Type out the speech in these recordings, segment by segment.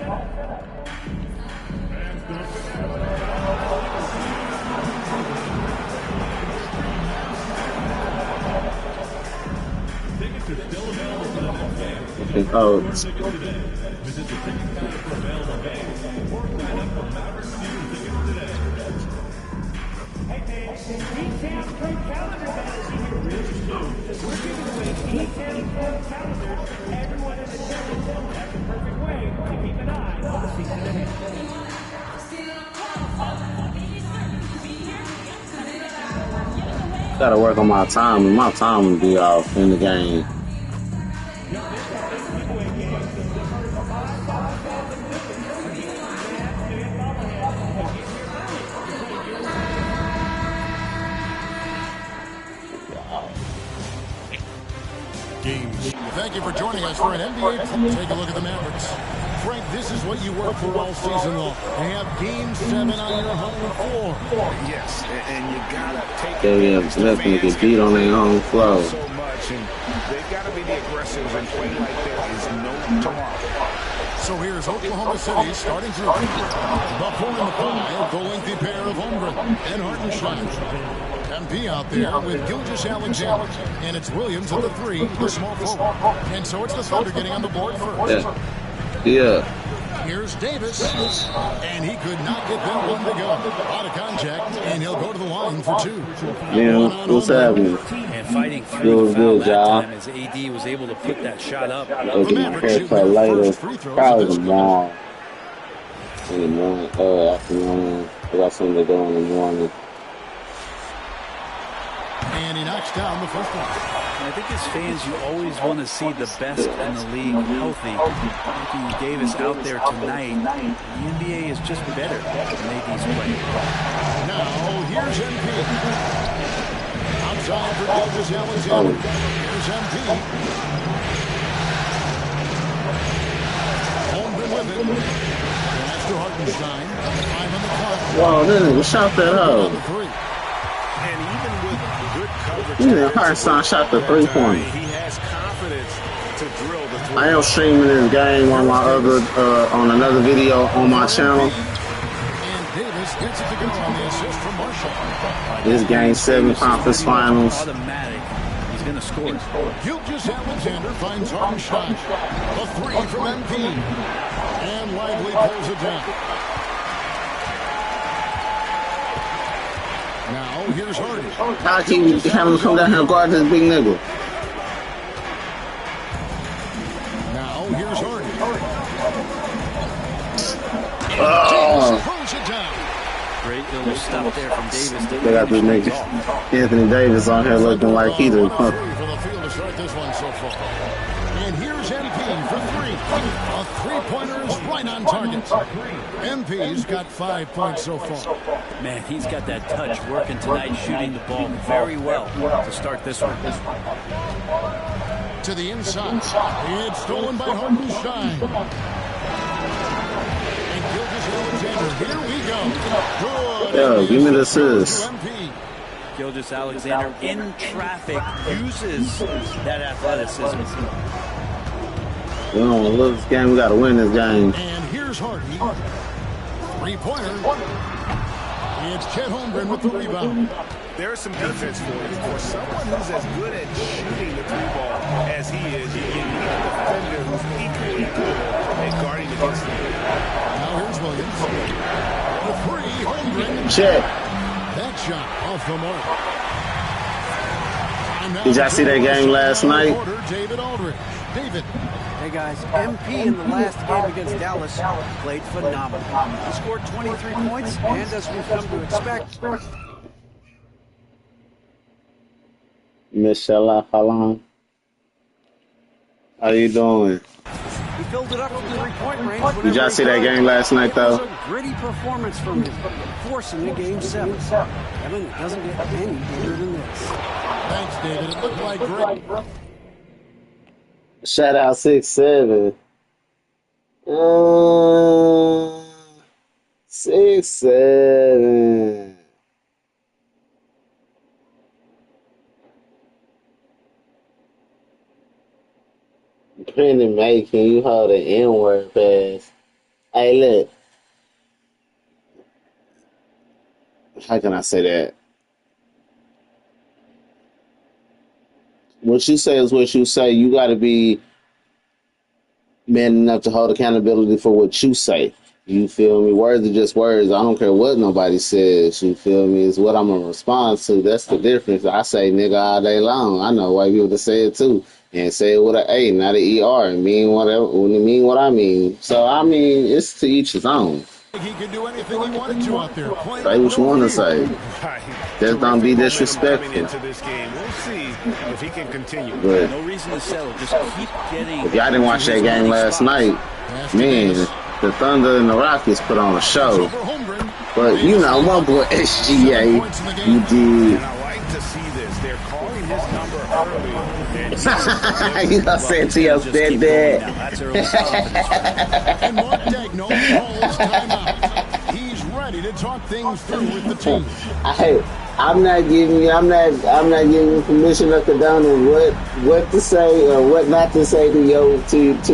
Oh. Gotta work on my time, and my time will be off in the game. Thank you for joining us for an NBA. Take a look at the Mavericks. Frank, this is what you work for all season long. They have Game 7 on your home floor. Yes, and you gotta take it. They're gonna get beat on their own floor. So much, and they've got to be the aggressive and play like there is no tomorrow. So here's Oklahoma City starting through. The 4 and the 5, the lengthy pair of Holmgren and Hartenstein. MP out there with Gilgeous Alexander. And it's Williams at the 3, the small forward. And so it's the Thunder getting on the board first. Yeah. Here's Davis. And he could not get that one to go. Out of contact, and he'll go to the line for 2. Yeah, what's happening? And fighting through the foul that time as AD was able to put that shot up. I'll get my haircut later. Probably tomorrow. In the morning, afternoon. I got something to do in the morning. And he knocks down the first one. I think as fans, you always want to see the best in the league healthy. Anthony Davis out there tonight. The NBA is just better than AD's play. Now, here's MP. Outside for Gilgeous Alexander. Here's MP. Holmgren with it. That's to Hartenstein. 5 on the clock. Whoa, nigga, shot that hoe. And even with good coverage, Hartenstein shot the 3-pointer. He has confidence to drill the 3. I am streaming this game on my other, on another video on my channel. And Davis gets it to go on the assist from Marshall. This game 7 conference finals. Automatic. He's going to score. Gilgeous Alexander finds Hartenstein. The 3 from MP. And Lively pulls it down. Now, here's Hardy. How can you have him come down here and guard this big nigga? Now, here's Hardy. Oh. Pulls it down. Great little stop there from Davis. They got this nigga Anthony Davis on here looking like he the For the field to start this one so far. And here's MP for 3. A 3-pointer is right on target. MP's got 5 points so far. Man, he's got that touch working tonight, shooting the ball very well to start this one. To the inside. It's stolen by Hartenstein. And Gilgeous Alexander. Here we go. Good. Yo, give me the assist. Gilgeous Alexander in traffic uses that athleticism. We don't want to lose this game. We got to win this game. And here's Hardy. 3-pointer. It's Chet Holmgren with the rebound. There's some defense for you. For someone who's as good at shooting the 3-ball as he is, you need a defender who's equally good at guarding against him. Now here's Williams. The 3, Holmgren. Chet. That shot off the mark. Did y'all see that game last night? David Aldridge. David. Hey guys, MP in the last game against Dallas played phenomenal. He scored 23 points, and as we've come to expect, Michelle, how long? How you doing? he filled it up from the 3-point range. Did y'all see that game last night, though? It was a gritty performance from him, forcing a game 7. Evan, it doesn't get any better than this. Thanks, David. It looked like great. Shout out 6'7". 6'7". Brandon May, can you hold an N-word pass? Hey, look, how can I say that? What you say is what you say. You got to be man enough to hold accountability for what you say. You feel me? Words are just words. I don't care what nobody says. You feel me? It's what I'm gonna respond to. That's the difference. I say nigga all day long. I know white people to say it too, and say it with an A, not an ER, and mean whatever. Mean what I mean. So I mean, it's to each his own. He could do anything he wanted to out there. Say what you want to say. Right. Just don't be Terrific momentum disrespectful. coming into this game. We'll see if he can continue. But No reason to settle. Just keep getting. if y'all didn't watch that game last night, man, the Thunder and the Rockets put on a show. But you know, my boy SGA, you did. And I like to see this. They're calling his number early. You gonna say it to your stepdad? That's early confidence. And Mark Daigneault calls timeout. He's ready to talk things through with the team. I'm not giving you permission or condoning what to say or what not to say to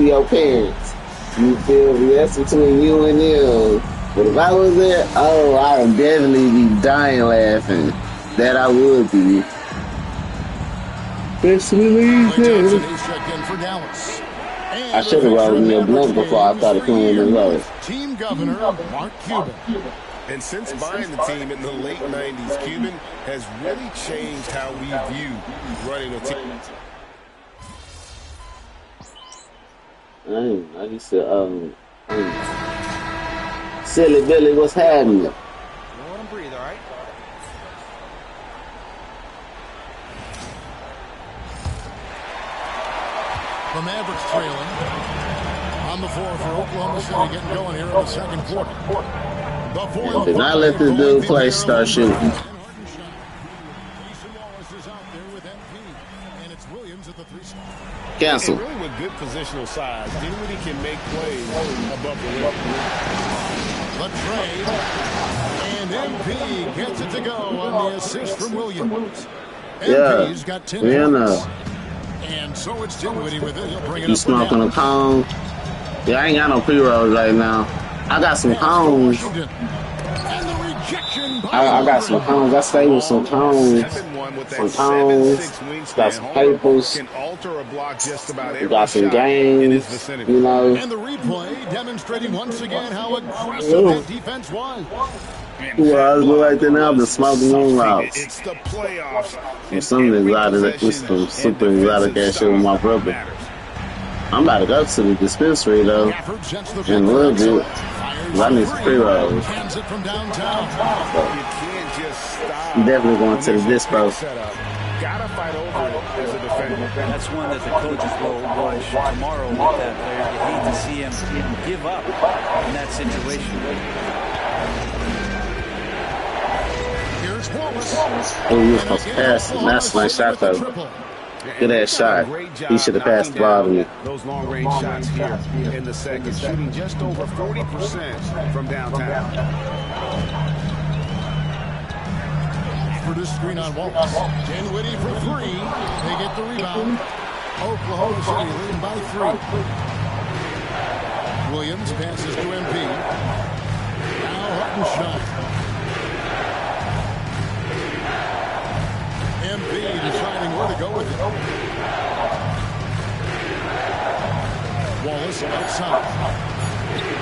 your parents. You feel me? That's between you and them. But if I was there, oh, I would definitely be dying laughing. That I would be. Best believe Johnson it. is checked in for Dallas. And I should have rolled me a blunt before I started playing this low. Team Governor Mark Cuban. And since buying the team in the late 90s, Cuban has really changed how we view running a team. I used to, Silly Billy, what's happening? Let him breathe, all right? The Mavericks trailing. On the floor for Oklahoma City, getting going here in the second quarter. Do not let this dude play start shooting. Cancel. And really with good positional size, Dinwiddie can make plays above the rim. The trade. And MP gets it to go on the assist from Williams. MP's got 10 points. And so it's Dinwiddie with it. He'll bring it You up smoking a cone? Yeah, I ain't got no pre-rolls right now. I got some cones. I got some cones. I stay with some cones. Some cones. Got some papers. We got some games. You know. And the replay demonstrating once again how aggressive that defense was. Well, I was right there now, the smoking moon routes. It's the playoffs. And some exotic, some super exotic ass shit with my brother. I'm about to go to the dispensary though in a little bit. I need some pre-rolls. I'm definitely going to the dispo. Gotta fight over it as a defender. That's one that the coaches will watch tomorrow with that player. You hate to see him give up in that situation. Oh, you were supposed to pass it. That's a nice shot though. Good ass shot. He should have passed the ball to me. Those long range shots here in the second, shooting just over 40% from downtown. For this screen on Wallace. Dinwiddie for three. They get the rebound. Oklahoma City leading by 3. Williams passes to MP. Now Hartenstein. MP deciding where to go with it. Wallace outside.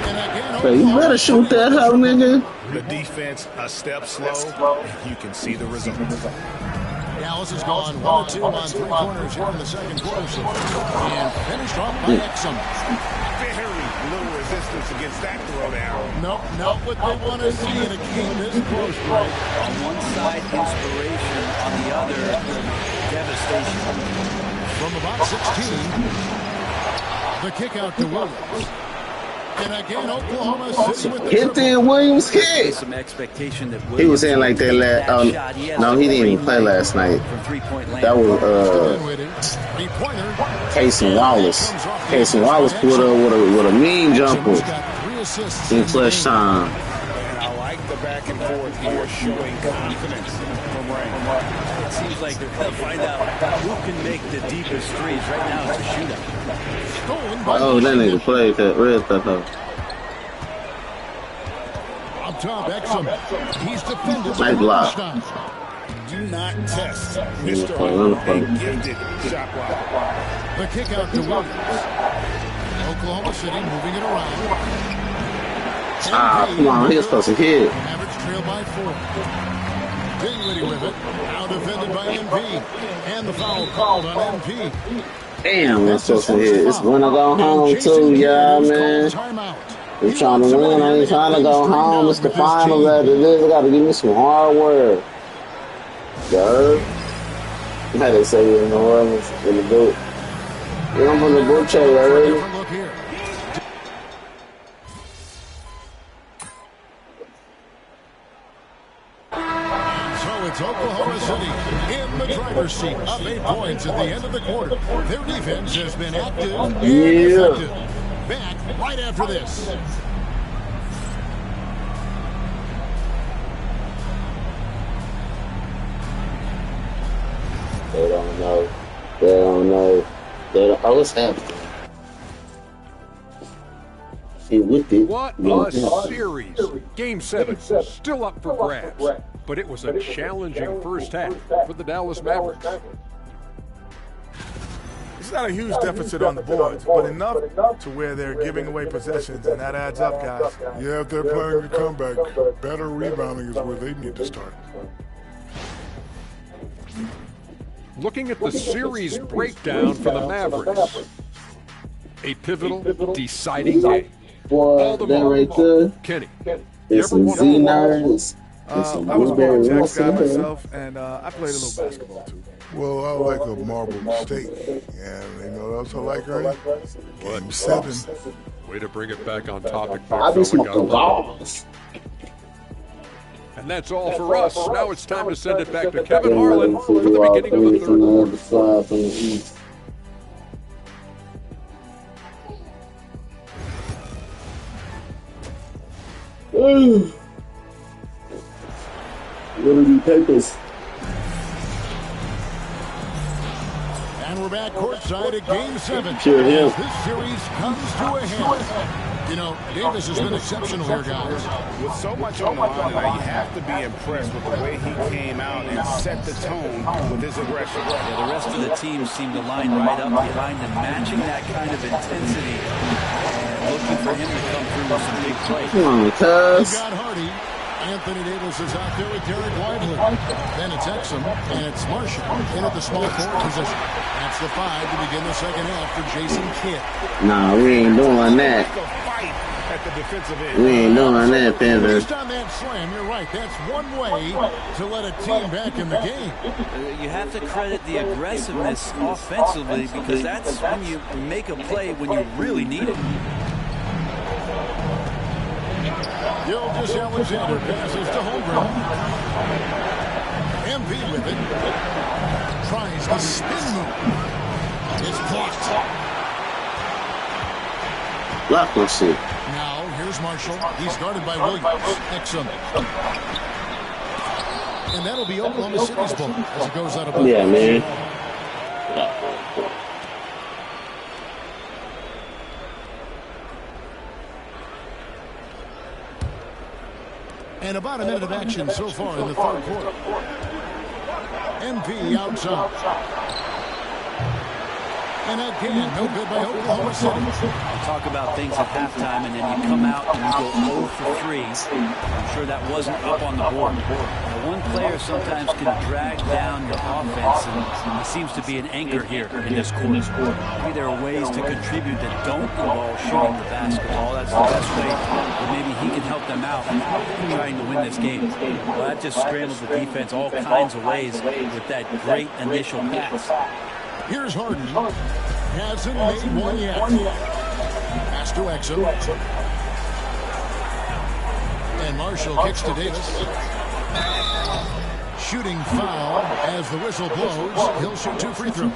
And again, But you better shoot that hoe, nigga. The defense a step slow. You can see the results. Dallas has gone 1-2 on 3 corners here in the second quarter. And finished off by Exum. Very little resistance against that throwdown. Nope, not what they want to see in a game this close, right? On one side, inspiration. On the other, devastation. From about 16, the kick out to Williams. And again, Oklahoma City with the Hit the Williams hit. Some expectation that He was saying like that last. No, he didn't even play last night. That was Casey Wallace. Casey Wallace pulled up with a mean jumper in clutch time. And I like the back and forth here, showing confidence from Ray. It seems like they're going to find out who can make the deepest threes. Right now, it's a shootout. Oh, that nigga played that red stuff though. Up top, Exum. He's defended by Nice block. Hartenstein. Do not test Mr. Harden, a gifted shot blocker. The kick out to Williams. Oklahoma City moving it around. Come on, he was supposed to hit. Mavericks trail by 4. Dinwiddie with it. Now defended by MP. And the foul called on MP. Damn, I'm supposed to hit. It's when I go home too, yeah, man. I'm trying to win. I ain't trying to go home. It's the finals after this. I gotta give me some hard work. Girl. How they say it in New Orleans in the boot. Yeah, I'm on the boot check already. Look here. So it's Oklahoma City in the driver's seat, up 8 points at the end of the quarter. Their defense has been active and effective. Back right after this. They don't know. They don't know. They don't. Oh, what's happening? He whipped it. What a series. Game 7 still up for grabs, but it was a challenging first half for the Dallas Mavericks. It's not a huge deficit on the boards, but enough to where they're giving away possessions, and that adds up, guys. Yeah, if they're playing the comeback, better rebounding is where they need to start. Looking at the series breakdown for the Mavericks, a pivotal, deciding game. Boy, that right there. Kenny, It's some Z-Nerds. I was more a Jacks guy myself, and I played a little basketball, too. Well, I like a marbled steak, and you know what else I like, Ernie? Game 7. way to bring it back on topic. I be smoking balls. And that's all for us. Now it's time to send it back to Kevin Harlan for the beginning of the third quarter. What are these papers? And we're back courtside at Game 7. Sure, yeah. As this series comes to a head. You know, Davis has been exceptional here, guys. With so much on the line tonight, you have to be impressed with the way he came out and set the tone with his aggression. Yeah, the rest of the team seemed to line right up behind him, matching that kind of intensity and looking for him to come through with some big plays. Come on, You cuz. got Hardy. Anthony Davis is out there with Derek Lively. Then it's Exum, and it's Marshall in at the small forward position. That's the 5 to begin the second half for Jason Kidd. Nah, we ain't doing that. The fight at the defensive end. We ain't doing that, Panther. Based on that slam, you're right. That's one way to let a team back in the game. You have to credit the aggressiveness offensively because that's when you make a play when you really need it. Gilgeous Alexander passes to Holmgren. MP with it. Tries the spin move. It's blocked. Block my shit. Now, here's Marshall. He's guarded by Williams. Exum. And that'll be Oklahoma City's ball as it goes out of bounds. Yeah, man. And about a minute of action so far in the third quarter. MP outside. And again, no good by Oklahoma City. You talk about things at halftime, and then you come out and you go 0 for 3. I'm sure that wasn't up on the board. Now, one player sometimes can drag down your offense, and he seems to be an anchor here in this quarter. Maybe there are ways to contribute that don't involve shooting the basketball. That's the best way. But maybe he can help them out trying to win this game. Well, that just scrambles the defense all kinds of ways with that great initial pass. Here's Harden. Hasn't made one yet. Pass to Exum. And Marshall kicks to Davis. Shooting foul as the whistle blows. He'll shoot 2 free throws.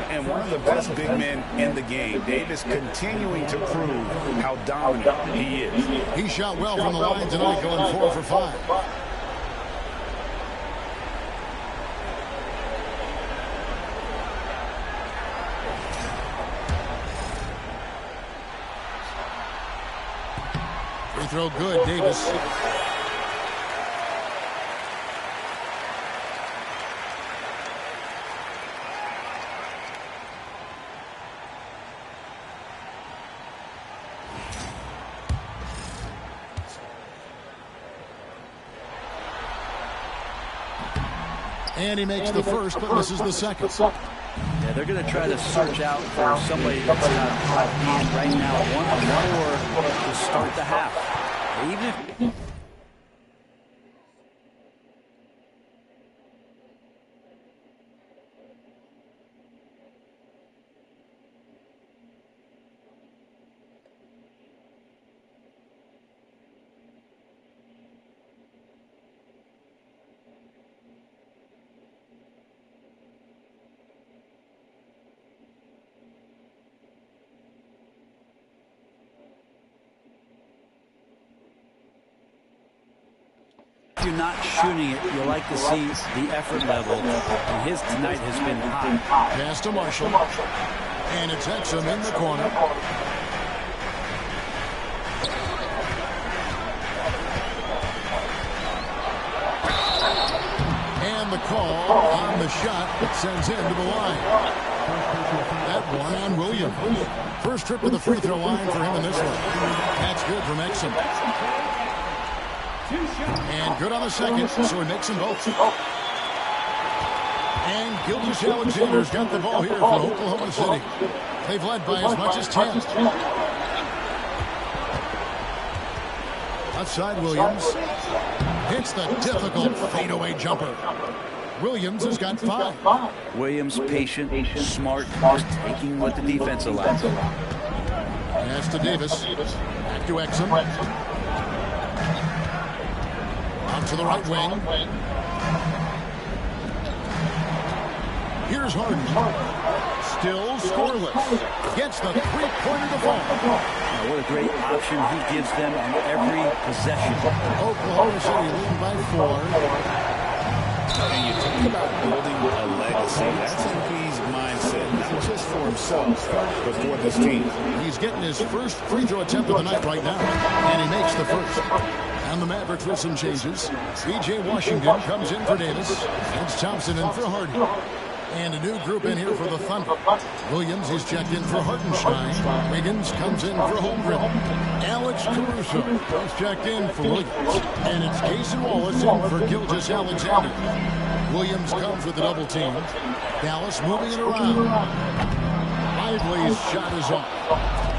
And one of the best big men in the game. Davis continuing to prove how dominant he is. He shot well from the line tonight, going 4 for 5. Free throw good, Davis. And he makes the first, but misses the second. Yeah, they're going to try to search out for somebody that's got hot hand right now. 1 or more to start the half. Even if... If you're not shooting it, you like to see the effort level. And his tonight has been high. Pass to Marshall. And it's Exum in the corner. And the call on the shot that sends him to the line. That one on Williams. First trip to the free throw line for him in this one. That's good from Exum. And good on the second, so he makes them both. And Gilgeous Alexander's got the ball here for Oklahoma City. They've led by as much as 10. Outside Williams. Hits the difficult fadeaway jumper. Williams has got 5. Williams, patient, smart, just taking what the defense allows. Pass to Davis. Back to Exum. To the right wing. Here's Harden. Still scoreless. Gets the three-pointer to fall. Now, what a great option he gives them on every possession. Oklahoma City leading by 4. And you talk about building a legacy. That's MP's mindset, not just for himself, but for this team. He's getting his first free throw attempt of the night right now, and he makes the first. And the Mavericks with some changes. B.J. Washington comes in for Davis. It's Thompson in for Hardy. And a new group in here for the Thunder. Williams is checked in for Hartenstein. Wiggins comes in for Holmgren. Alex Caruso is checked in for Williams. And it's Cason Wallace in for Gilgeous Alexander. Williams comes with a double team. Dallas moving it around. Lively's shot is off.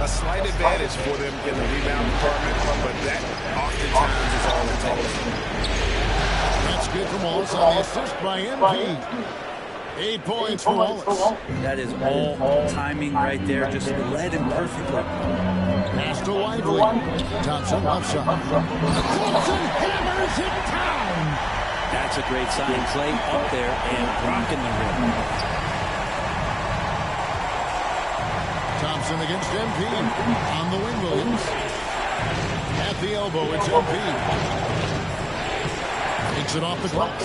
A slight advantage for them in the rebound department, but that oftentimes is all it takes. That's good from Wallace on the assist by MP. 8 points for Wallace. That is all timing right there. Just led him perfectly. Pass to Lively. Thompson left side. Thompson hammers it down. That's a great sign. Clay up there and rocking the rim. Thompson against MP. On the wing, Williams. At the elbow, it's MP. Takes it off the glass.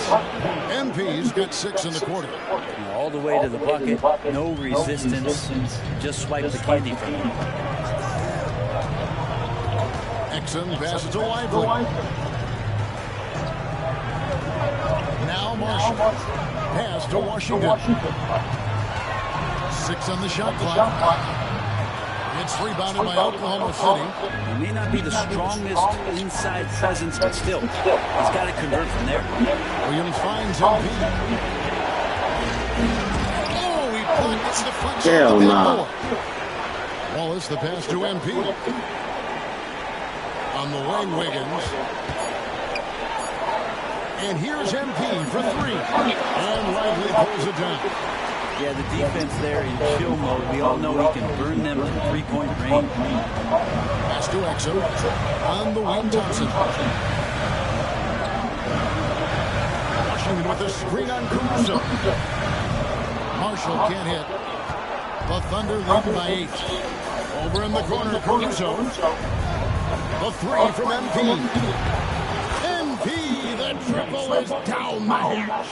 MP's got 6 in the quarter. All the way to the bucket. No resistance. Just swipe the candy from him. Exum passes to Lively. Now Marshall. Pass to Washington. 6 on the shot clock. It's rebounded by Oklahoma City. He may not be the strongest inside presence, but still, he's got to convert from there. Williams finds MP. Oh, he blocked the deflection. Hell no. Wallace, the pass to MP. On the wing, Wiggins. And here's MP for 3. And Lively pulls it down. Yeah, the defense there in chill mode. We all know he can burn them to 3-point range. Pass to Exum. On the wing, Thompson. Washington with a screen on Caruso. Marshall can't hit. The Thunder lead by 8. Over in the corner, Caruso. The 3 from MP. MP, the triple is down the hatch.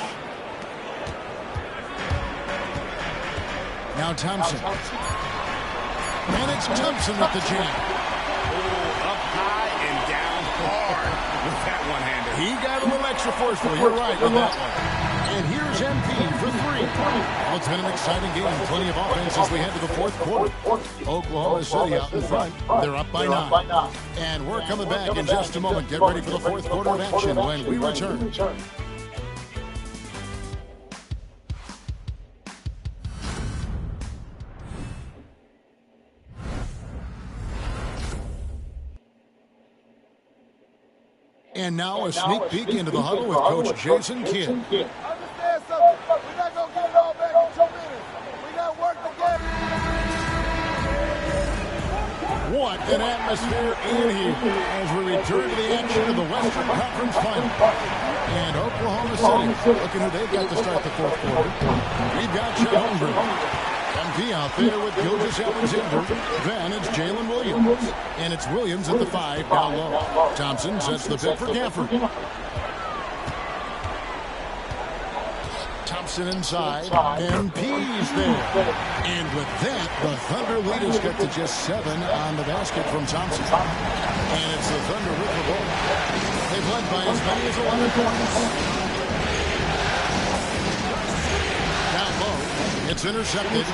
Now Thompson. And it's Thompson with the jam. Up high and down. hard with that one-hander. He got a little extra forceful. You're right with that one. And here's MP for three. Well, it's been an exciting game. Plenty of offense as we head to the fourth quarter. Oklahoma City out in front. They're up by 9. And we're coming back in just a moment. Get ready for the fourth quarter of action when we return. And now a sneak peek into the huddle with Coach Jason Kidd. Understand something. We're not going to get it all back in 2 minutes. We got work to get. What an atmosphere in here as we return to the action of the Western Conference Final. And Oklahoma City, looking who they've got to start the fourth quarter. We've got Chet Holmgren. MP out there with Gilgeous Alexander. Then it's Jalen Williams. And it's Williams at the 5 down low. Thompson sets the pick for Gafford. Thompson inside. MP's there. And with that, the Thunder lead has got to just 7 on the basket from Thompson. And it's the Thunder with the ball. They've led by as many as 11 points. Down low. It's intercepted.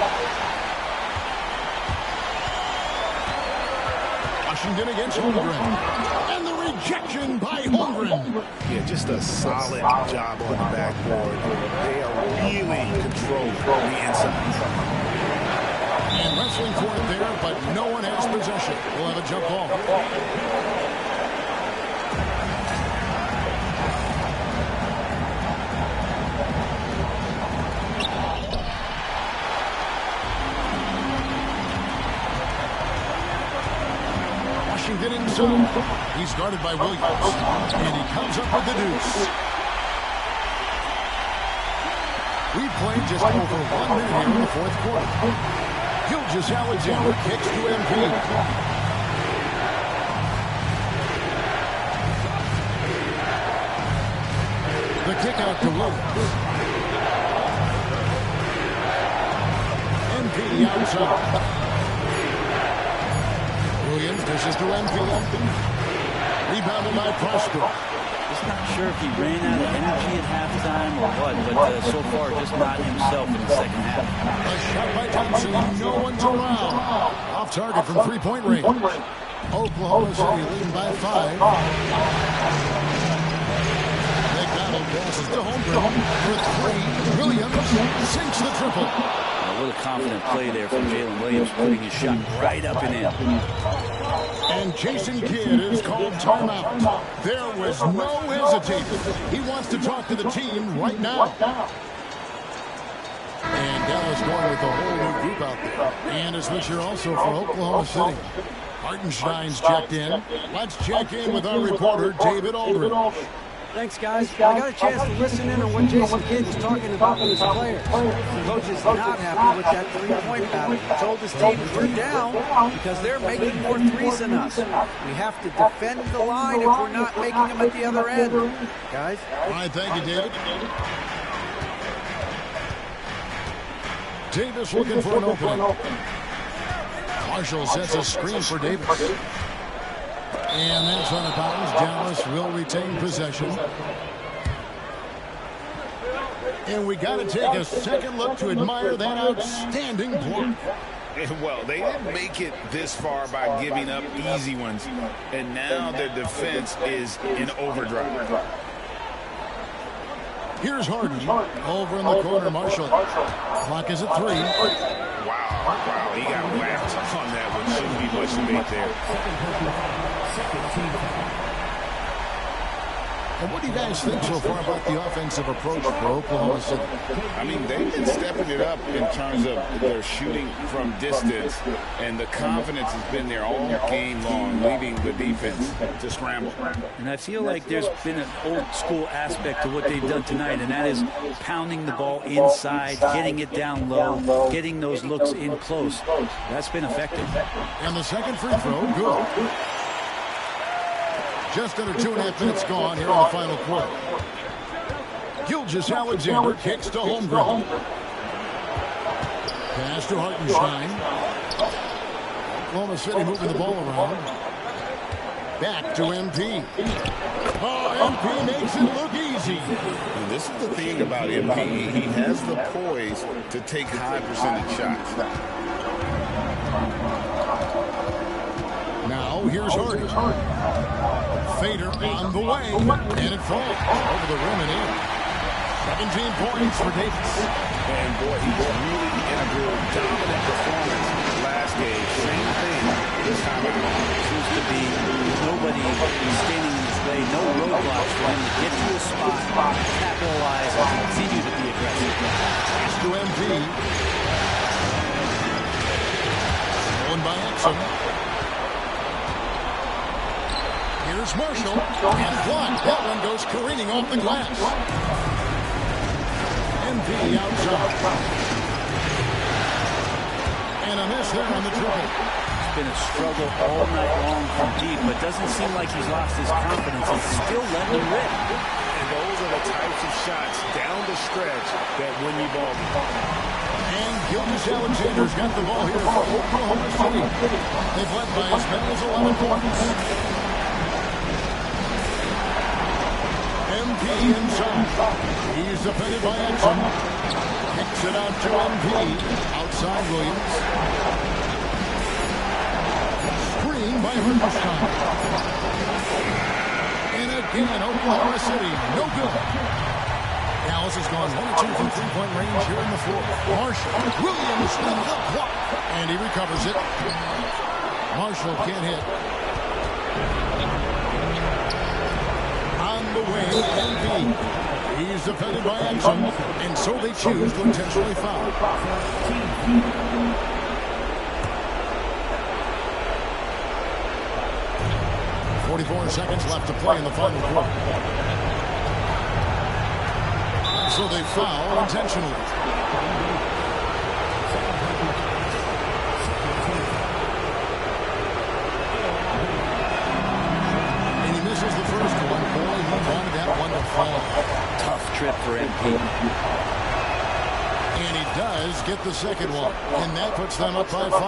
Washington against Holmgren. And the rejection by Holmgren. Yeah, just a solid job on the backboard. They are really controlling the inside. And wrestling for it there, but no one has possession. We'll have a jump ball. Washington inside. He's guarded by Williams. And he comes up with the deuce. We've played just over 1 minute here in the fourth quarter. Gilgeous Alexander kicks to MP. The kick out to Williams. MP outside. Williams dishes to MP. Rebounded by Prosper. Just not sure if he ran out of energy at halftime or what, but so far just not himself in the second half. A shot by Thompson. No one's around. Off target from three-point range. Oklahoma City leading by 5. McDonald passes to Holmgren for 3. Williams sinks the triple. What a confident play there from Jalen Williams, putting his shot right up and in. And Jason Kidd is called timeout. There was no hesitating. He wants to talk to the team right now. And Dallas going with a whole new group out there. And a switcher also for Oklahoma City. Hartenstein's checked in. Let's check in with our reporter, David Aldridge. Thanks, guys. I got a chance to listen in on what Jason Kidd was talking about with his players. The coach is not happy with that three-point pattern. He told his team, we're down because they're making more threes than us. We have to defend the line if we're not making them at the other end. Guys? All right, thank you, David. Davis looking for an opening. Marshall sets a screen for Davis. And that's on the bounds. Dallas will retain possession. And we got to take a second look to admire that outstanding block. Well, they didn't make it this far by giving up easy ones. And now their defense is in overdrive. Here's Harden. Over in the corner, Marshall. Clock is at 3. Wow, he got whacked on that one. Shouldn't be much debate there. And what do you guys think so far about the offensive approach for Oklahoma City? I mean, they've been stepping it up in terms of their shooting from distance, and the confidence has been there all game long, leaving the defense to scramble. And I feel like there's been an old-school aspect to what they've done tonight, and that is pounding the ball inside, getting it down low, getting those looks in close. That's been effective. And the second free throw, good. Just under 2.5 minutes gone here in the final quarter. Gilgeous Alexander kicks to Holmgren. Pass to Hartenstein. Oklahoma City moving the ball around. Back to MP. Oh, MP makes it look easy. And this is the thing about MP. He has the poise to take high percentage shots. Now, here's Hardy. Fader on the way. And it falls over the rim and in. 17 points for Davis. And boy, he was really in a real dominant performance last game. Same thing this time around. Seems to be nobody standing in his way, no roadblocks for him to get to his spot, capitalize, and continue to be aggressive. Pass to MP. Stolen by Exum. Here's Marshall. And blocked. That one goes careening off the glass. MP outside. And a miss there on the triple. It's been a struggle all night long from deep, but doesn't seem like he's lost his confidence. He's still letting him rip. And those are the types of shots down the stretch that win you ball. And Gilgeous Alexander's got the ball here for Oklahoma City. They've led by as many as 11 points. MP inside. He's defended by Exum. Kicks it out to MP. Outside Williams. Screen by Hartenstein. And again, Oklahoma City. No good. Dallas has gone 1 2 from three-point range here in the fourth. Marshall. Williams with the block. And he recovers it. Marshall can't hit. The way, MP. He's defended by Exum, and so they choose to intentionally foul. 44 seconds left to play in the final quarter. So they foul intentionally. Tough trip for MP. And he does get the second one. And that puts them up by 5.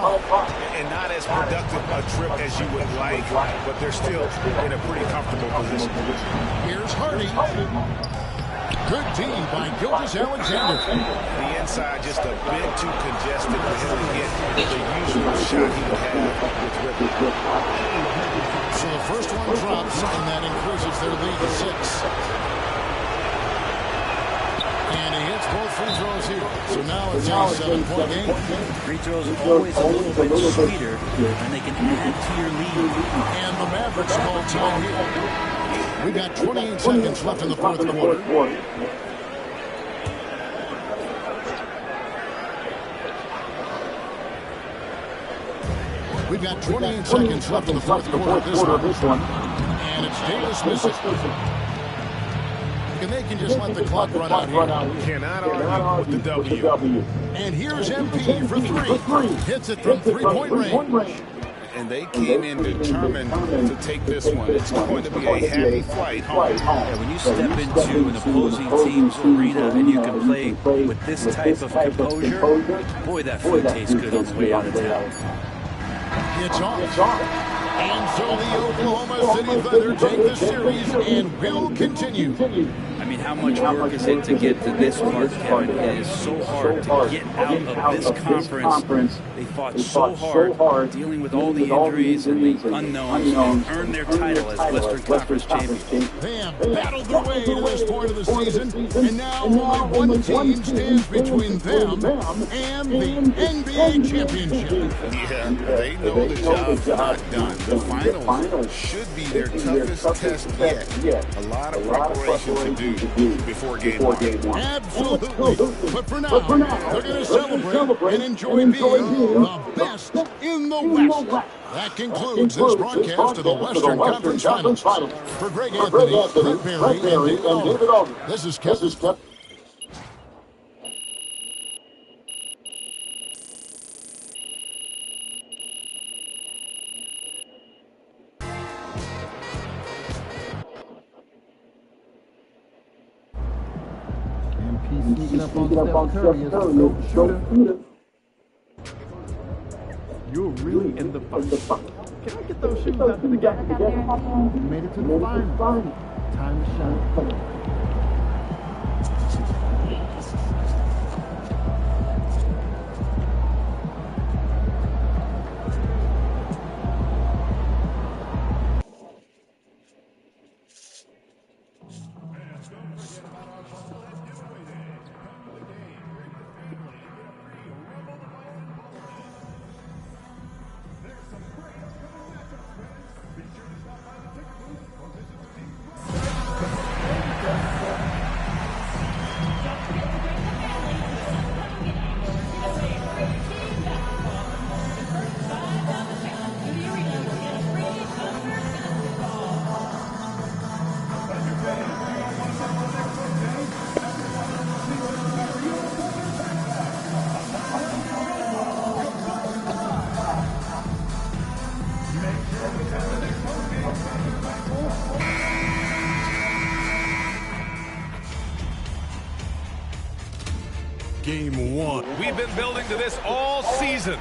And not as productive a trip as you would like, but they're still in a pretty comfortable position. Here's Hardy. Good D by Gilgeous Alexander. The inside just a bit too congested for him to get the usual shot he would have with Ripper. So the first one drops, and that increases their lead to 6. And he hits both free throws here. So now it's a 7-point game. Free throws are always a little bit sweeter, and they can add to your lead. And the Mavericks call time here. We've got 28 seconds left in the fourth quarter. We've got 28 seconds left in the fourth quarter of this one. And it's Davis missing. And they can just let the clock run out here. Cannot argue with the W. And here's MP for 3. Hits it from three-point range. And they came in determined to take this one. It's going to be a happy flight home. Yeah, when you step into an opposing team's arena and you can play with this type of composure, boy, that food tastes good on the way out of town. It's off. And so the Oklahoma City Thunder take the series and will continue. I mean, how much work is it to get to this part, Kevin? It is so hard to get out of this conference. They fought so hard, dealing with all the injuries and the unknowns, and earned their title as Western Conference champions. They have battled their way to this point of the season, and now only one team stands between them and the NBA championship. Yeah, they know the job's not done. The finals should be their toughest test yet. A lot of preparation to do before game one. Absolutely. But for now, they're going to celebrate and enjoy being the best in the West. That concludes this broadcast of the Western Conference Finals. For Greg Anthony, Clint Berry, and David Aldridge, this is Kevin. Sneaking up on Steph Curry as a go shooter. You're really in the bucket. Can I get those shoes after the game? You made it to the finals. Time to shine. Game 1. We've been building to this all season.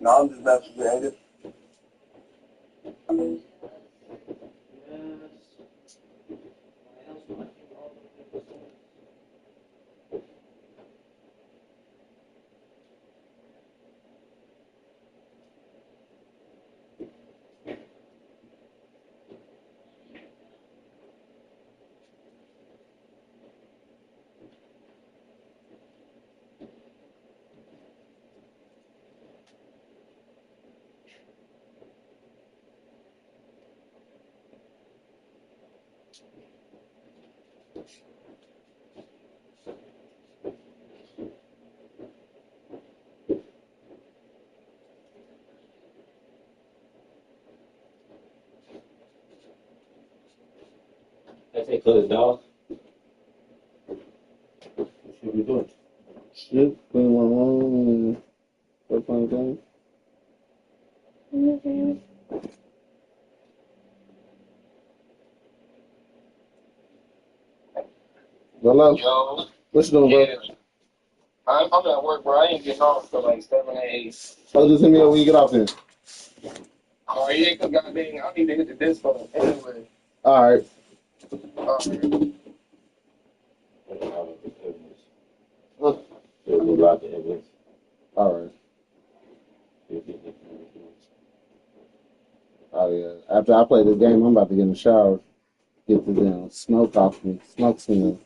No, I'm just investigating. cut it off. What should we do? Shit, clean my room, work on things. Hello? Yo. What you doing, bro? Yeah. I'm at work, bro. I ain't getting off till like 7 or 8. Oh, just hit me up when you get off then. Oh, yeah, because goddamn, I need to hit the disc phone anyway. All right. Huh? All right. Oh, yeah. After I play this game, I'm about to get in the shower. Get the damn smoke off me. Smoke some.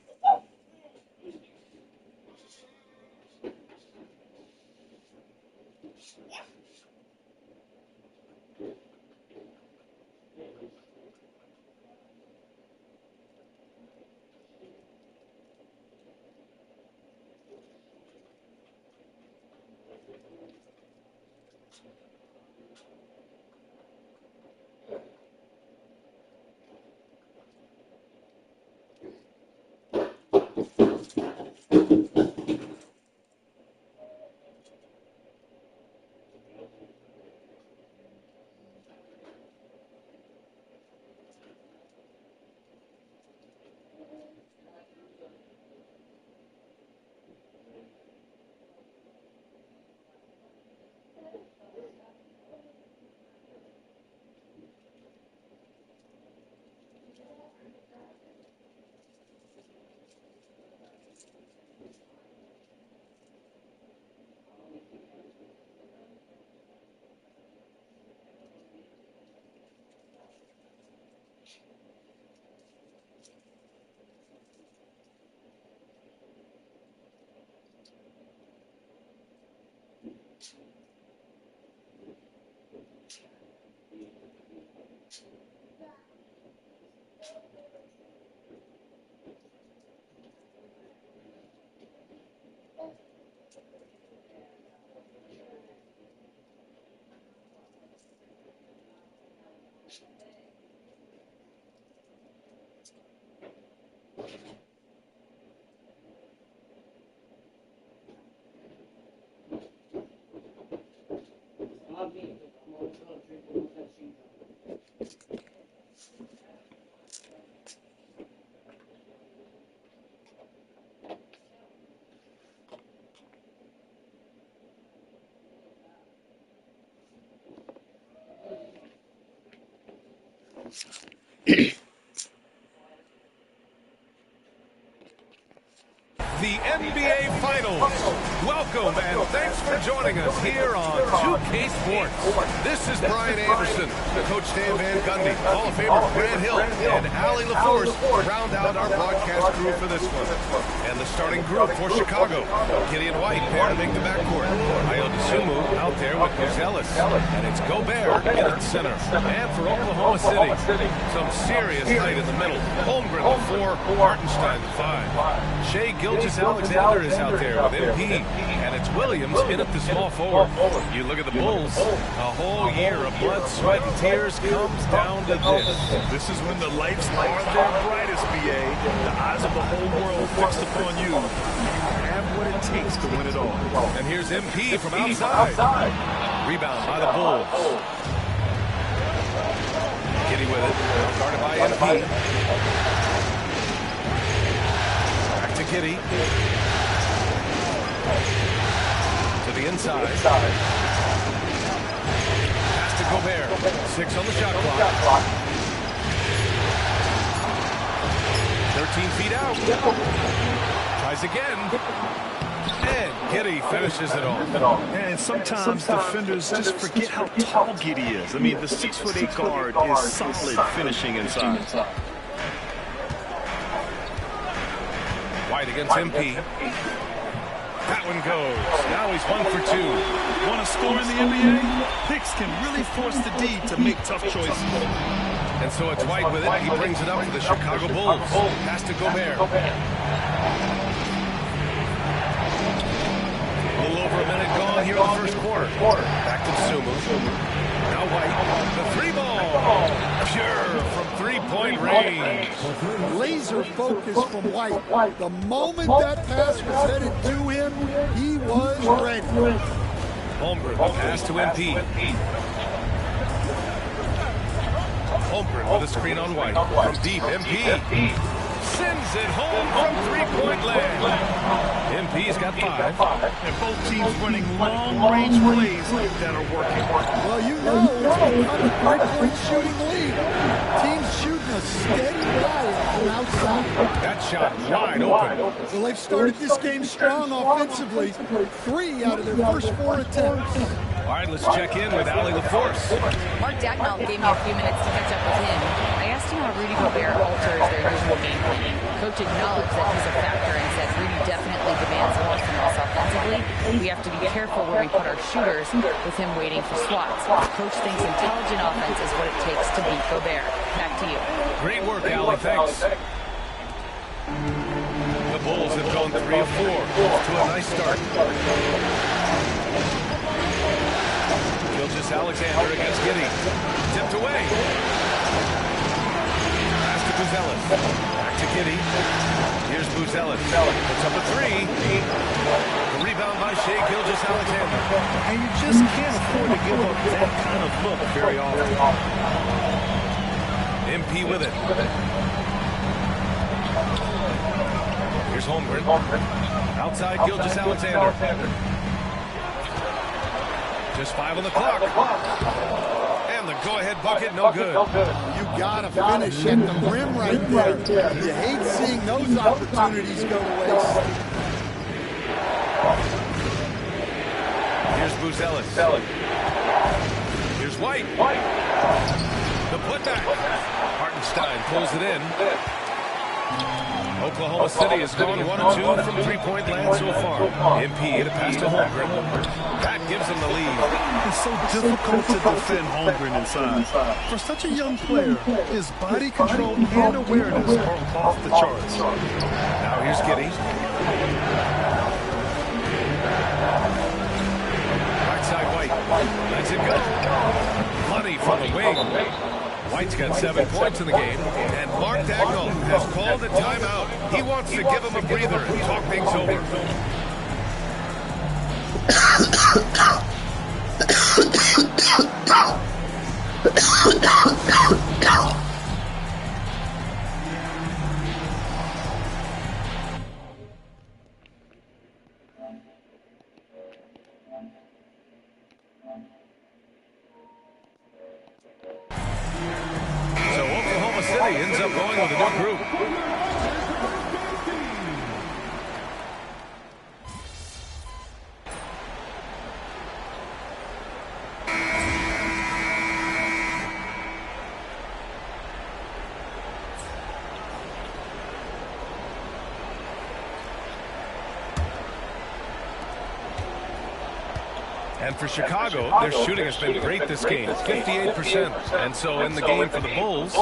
The NBA Finals. Welcome and thanks for joining us here on 2K Sports. This is Brian Anderson, Coach Dan Van Gundy, Hall of Famer Grant Hill, and Allie LaForce round out our broadcast crew for this one. And the starting group for Chicago. Gideon White pair to make the backcourt. Ayo Dosunmu out there with Ellis. And it's Gobert in at center. And for Oklahoma City, some serious height in the middle. Holmgren the 4, Hartenstein the 5. Shea Gilgeous-Alexander is out there with MP, and it's Williams in at the small forward. You look at the Bulls, a whole year of blood, sweat, and tears comes down to this. This is when the lights are their brightest, BA. The eyes of the whole world fixed upon you. You have what it takes to win it all. And here's MP from outside. Rebound by the Bulls. Giddy with it, guarded by MP. Giddy to the inside. Pass to Gobert. 6 on the shot clock. 13 feet out. Tries again. And Giddy finishes it off. And sometimes defenders just forget how tall Giddy is. I mean, the 6'8" guard is solid finishing inside. White against MP. That one goes. Now he's 1 for 2. Want to score in the NBA? Picks can really force the D to make tough choices. And so it's White with it. He brings it up for the Chicago Bulls. Pass to Gobert. A little over a minute gone here in the first quarter. Back to Dosunmu. Now White. The 3 ball. Pure from 3-point range. Laser laser focus from White. The moment that pass was headed to him, he was ready. Holmgren, the pass to MP. Holmgren with a screen on White. From deep, MP. Sends it home from three-point land. MP's got 5. And both teams running long-range plays that are working. Well, you know it's become a three-point shooting lead. Teams shooting a steady diet from outside. That shot wide open. Well, they've started this game strong offensively. 3 out of their first 4 attempts. All right, let's check in with Allie LaForce. Mark Dagnall gave me a few minutes to catch up with him. I asked him how Rudy Gobert alters their usual game plan. Coach acknowledged that he's a factor and said Rudy definitely demands more from us offensively. We have to be careful where we put our shooters with him waiting for swats. Coach thinks intelligent offense is what it takes to beat Gobert. Back to you. Great work, Allie. Thanks. The Bulls have gone 3 of 4 to a nice start. Alexander against Giddey. Tipped away. Pass to Buzelis. Back to Giddey. Here's Buzelis. Puts up a 3. The rebound by Shai Gilgeous-Alexander. And you just can't afford to give up that kind of look very often. MP with it. Here's Holmgren. Outside Gilgeous-Alexander. Just 5 on the clock. And the go-ahead bucket, no good. You gotta finish at the rim right there. You hate seeing those opportunities go to waste. Here's Buzelis. Here's White. The putback. Hartenstein pulls it in. Oklahoma City has gone 1 of 2 from three-point land so far. MP to pass to Holmgren. That gives them the lead. It's so difficult to defend Holmgren inside. For such a young player, his body control and awareness are off the charts. Now here's Giddey. Right side White. Lets it go. Money from the wing. White's got 7 points in the game, and Mark Dagnall has called a timeout. He wants to give him a breather and talk things over. Ends up going with a new group. And for Chicago, their shooting has been great this game, 58%. And so in the game for the Bulls,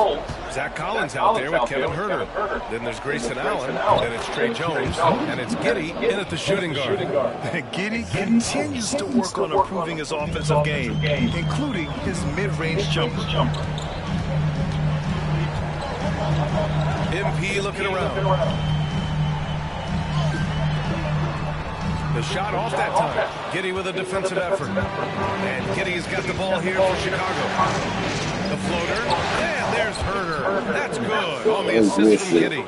Zach Collins out there with Kevin Huerter. Then there's Grayson Allen, then it's Trey Jones, and it's Giddey in at the shooting guard. Giddey continues to work on improving his offensive game, including his mid-range jumper. MP looking around. The shot off that time. Giddey with a defensive effort. And Giddey's got the ball here for Chicago. The floater. And there's Huerter. That's good on the assist from Giddey.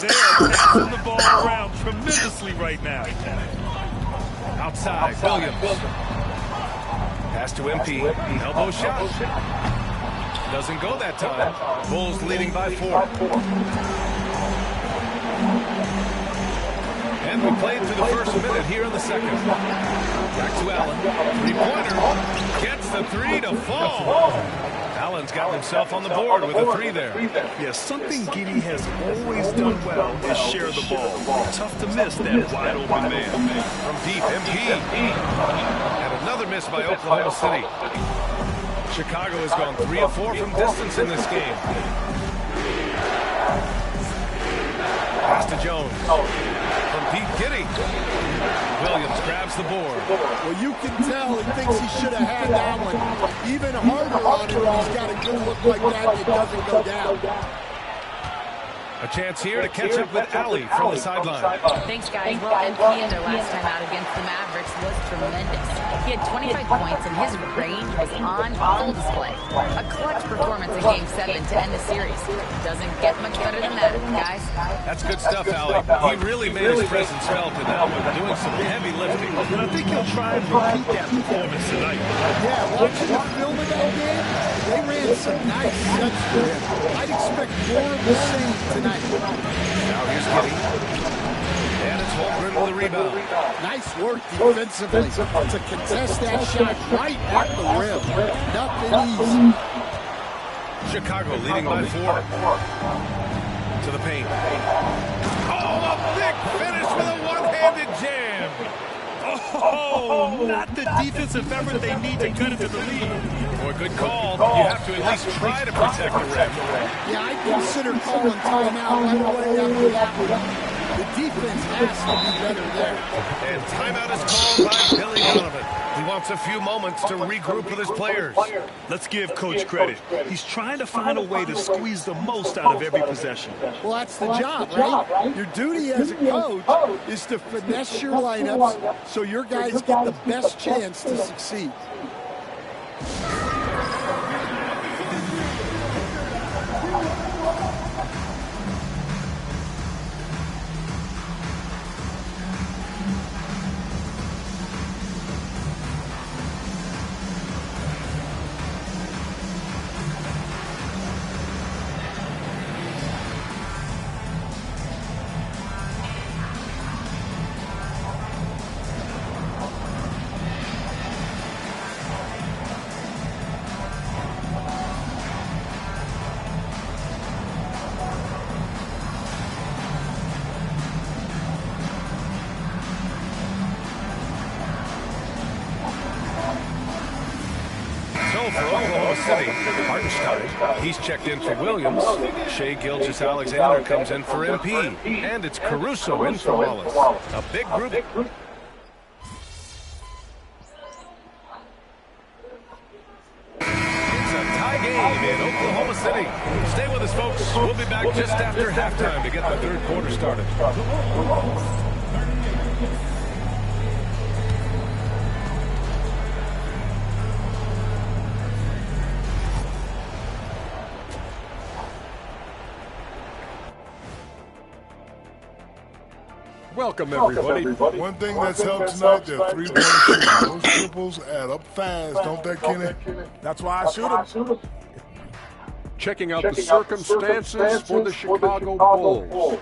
They are passing the ball around tremendously right now. Outside, Williams. Pass to MP. Elbow shot. Doesn't go that time. Bulls leading by 4. And we played through the first minute here in the second. Back to Allen. Three-pointer. Gets the 3 to fall. Allen's got himself on the board with a 3 there. Yeah, something Giddey has always done well is share the ball. Tough to miss that wide open man. From deep, MP. And another miss by Oklahoma City. Chicago has gone 3 of 4 from distance in this game. Pass to Jones. From deep, Giddey. Williams grabs the board. Well, you can tell he thinks he should have had that one. Even harder on him when he's got a good look like that, it doesn't go down. A chance here to catch up with Allie from the sideline. Thanks, guys. Well, MP in their last time out against the Mavericks was tremendous. He had 25 points, and his range was on full display. A clutch performance in Game 7 to end the series. Doesn't get much better than that, guys. That's good stuff, Allie. He really made his presence felt in that one, doing some heavy lifting. And I think he'll try and repeat that performance tonight. Yeah, watching the film of that game, they ran some nice sets for him. I'd expect more of the same tonight. Now here's Giddy. And it's Holmgren with the rebound. Nice work defensively to contest that shot right at the rim. Nothing easy. Chicago leading by 4. To the paint. Oh, a big finish with a one-handed jam. Oh, not the defensive effort they need to cut into the lead. Boy, good call. You have to at least try to protect the rim. Yeah, I consider calling timeout right away after that. The defense has to be better there. And timeout is called by Billy Donovan. He wants a few moments to regroup with his players. Let's give Coach credit. He's trying to find a way to squeeze the most out of every possession. Well, that's the job, right? Your duty as a coach is to finesse your lineups so your guys get the best chance to succeed. For Oklahoma City, Hartenstein. He's checked in for Williams. Shea Gilgeous-Alexander comes in for MP. And it's Caruso in for Wallace. A big group. It's a tie game in Oklahoma City. Stay with us, folks. We'll be back just after halftime to get the third quarter started. Welcome, everybody. One thing that's helped tonight, they're three-point shooting. Those triples add up fast, don't they, Kenny? That's why I shoot them. Checking out the circumstances for the Chicago Bulls.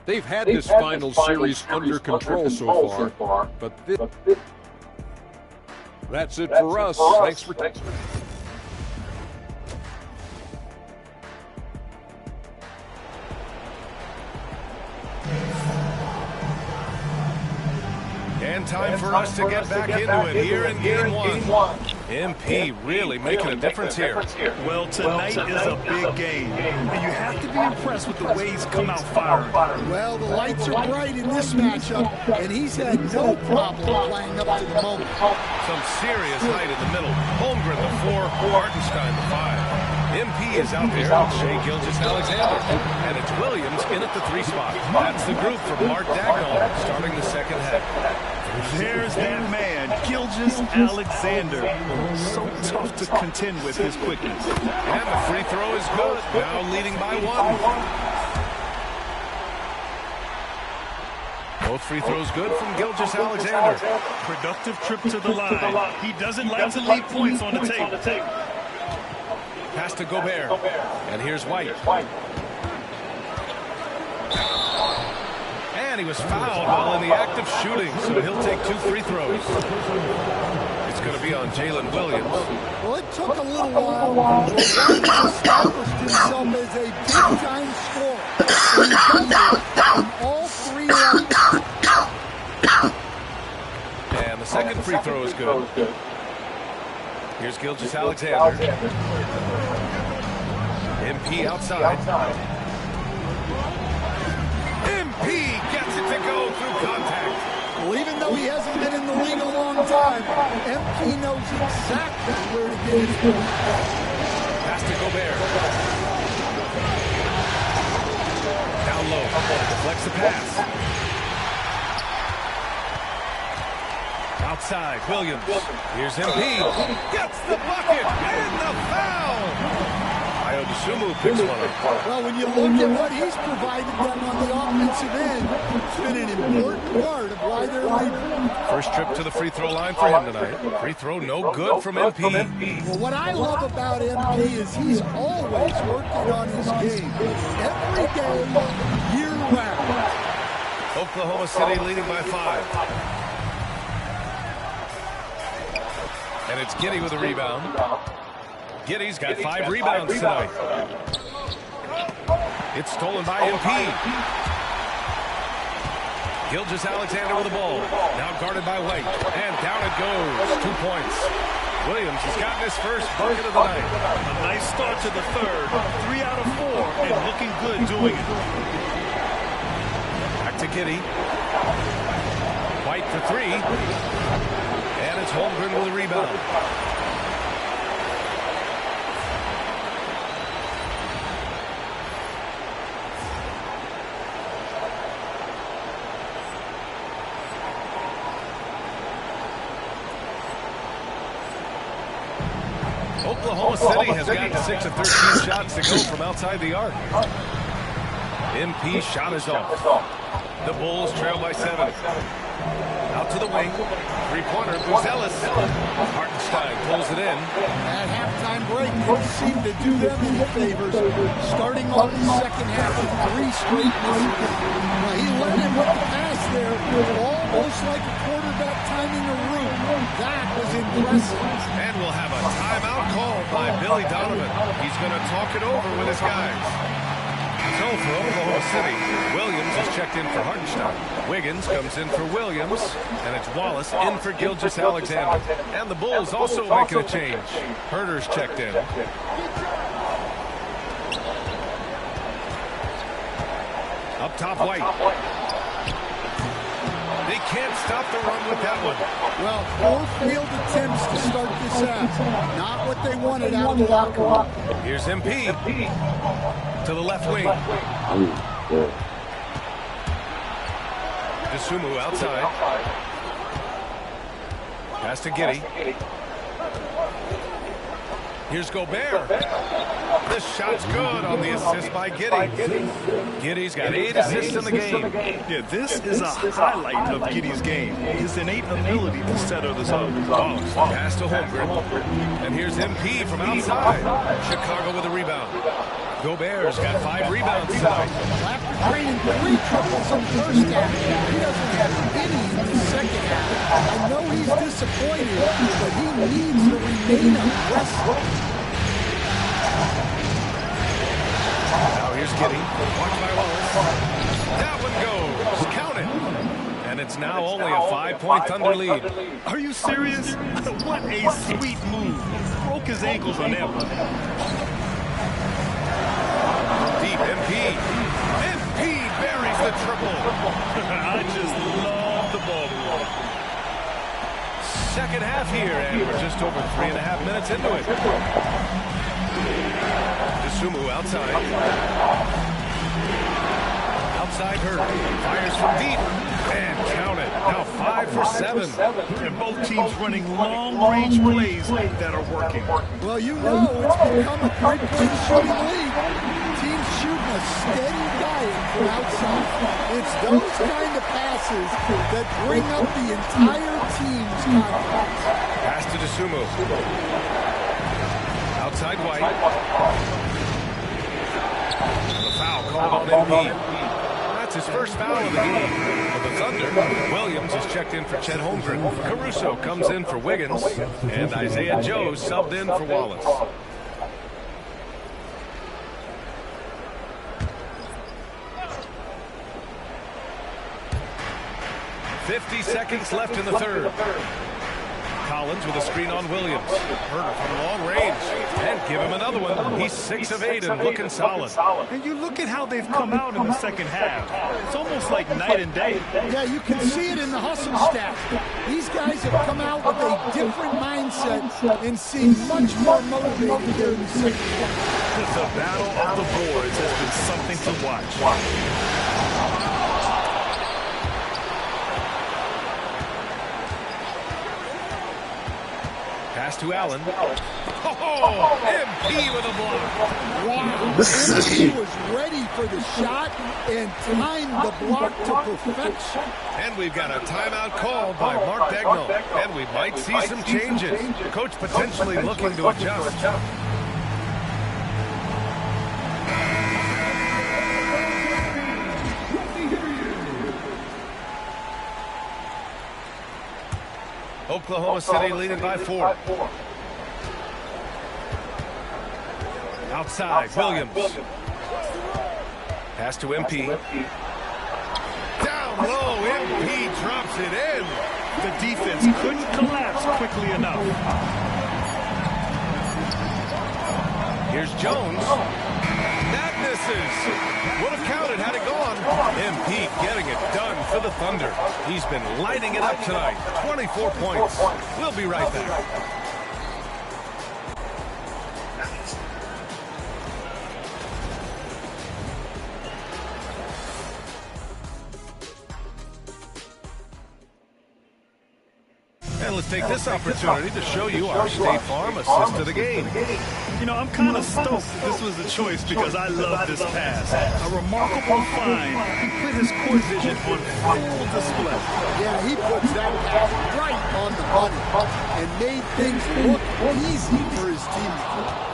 They've had this final series under control so far, but that's it for us. Thanks for... And time for us to get back into it here in Game 1. MP really making a difference here. Well, tonight is a big game, and you have to be impressed with the way he's come out firing. Well, the lights are bright in this matchup, and he's had no problem playing up to the moment. Some serious height in the middle. Holmgren the 4, Hartenstein the 5. MP is out there with Shea Gilgeous-Alexander. And it's Williams in at the 3 spot. That's the group from Mark Dagnall starting the second half. There's that man, Gilgeous-Alexander. So tough to contend with his quickness. And the free throw is good. Now leading by 1. Both free throws good from Gilgeous-Alexander. Productive trip to the line. He doesn't like to leave points on the table. Pass to Gobert. And here's White. And he was fouled while in the act of shooting, so he'll take 2 free throws. It's going to be on Jalen Williams. Well, it took a little while. He established himself as a big-time scorer. And he does it in all 3 levels. And the second free throw is good. Here's Gilgeous-Alexander. MP outside. MP gets it to go through contact. Well, even though he hasn't been in the league a long time, MP knows exactly where to get his ball. Pass to Gobert. Deflects the pass. Outside, Williams. Here's MP. Gets the bucket and the foul. Ayo picks one up. Well, when you look at what he's provided them on the offensive end, it's been an important part of why they're leading. First trip to the free throw line for him tonight. Free throw no good from MP. Well, what I love about MP is he's always working on his game. Every day, year-round. Oklahoma City leading by 5. And it's Giddey with a rebound. Giddey's got 5 rebounds tonight. It's stolen by MP. Gilgeous-Alexander with the ball. Now guarded by White. And down it goes. 2 points. Williams has gotten his first bucket of the night. A nice start to the third. 3 out of 4 and looking good doing it. Back to Giddey. White for 3. And it's Holmgren with a rebound. Oklahoma City has got 6 of 13 shots to go from outside the arc. MP shot is off. The Bulls trail by 7. Out to the wing. Three-pointer, Buzelis. Hartenstein pulls it in. That halftime break didn't seem to do them any favors. Starting off the second half with 3 straight misses. Well, he led him with the pass there, almost like a quarterback timing a route. That was impressive. And we'll have a timeout called by Billy Donovan. He's going to talk it over with his guys. So for Oklahoma City, Williams is checked in for Hartenstein. Wiggins comes in for Williams, and it's Wallace in for Gilgeous-Alexander. And the Bulls also making a change. Herter's checked in. Up top, White. They can't stop the run with that one. Well, 4 field attempts to start this half. Not what they wanted out of the locker room. Here's MP. To the left wing. Dosunmu outside. Pass to Giddey. Here's Gobert. This shot's good on the assist by Giddey. Giddey's got 8 assists in the game. Yeah, this is a highlight of Giddey's game. His innate ability to set others up. Wallace pass to Holmgren. And here's MP from outside. Chicago with a rebound. Gobert's got 5 rebounds tonight. After training 3 triples in the first half, he doesn't have any in the second half. I know he's disappointed, but he needs to remain aggressive. Now here's Giddey. Watch by Wallace. That one goes. Count it. And it's now only a 5-point Thunder lead. Are you serious? What a sweet move. Broke his ankles on that one. Deep, MP. MP buries the triple. I just love the ball. Second half here, and we're just over 3.5 minutes into it. Dosunmu outside. Outside Herter. Fires from deep. And count it. Now 5 for 7. And both teams running long-range plays that are working. Well, you know it's become a three-point shooting league. Teams shooting a steady diet from outside. It's those kind of passes that bring up the entire team's confidence. Pass to Dosunmu. Outside White. The foul called on MP. That's his first foul of the game. For the Thunder, Williams is checked in for Chet Holmgren. Caruso comes in for Wiggins. And Isaiah Joe subbed in for Wallace. 50 seconds left in the third. Collins with a screen on Williams. Herter from long range. And give him another one. He's 6 of 8 and looking solid. And you look at how they've come out in the second half. It's almost like night and day. Yeah, you can see it in the hustle stats. These guys have come out with a different mindset and seem much more motivated here in the second half. The battle of the boards has been something to watch. Pass to Allen. Oh, MP with a block. Wow. MP was ready for the shot and timed the block to perfection. And we've got a timeout called by Mark Dagnall. And we might see some changes. Coach potentially looking to adjust. Oklahoma City leading by 4. Outside, Williams. Pass to MP. Down low, MP drops it in. The defense couldn't collapse quickly enough. Here's Jones. That misses. Would have counted had it gone. MP getting it done for the Thunder. He's been lighting it up tonight. 24 points. We'll be right back. And let's take this opportunity to show you our State Farm assist to the game. You know, I'm kind of stoked that this was the choice because I love this pass. A remarkable find. He put his court vision on full display. Yeah, he puts that pass right on the money and made things look easy for his teammates.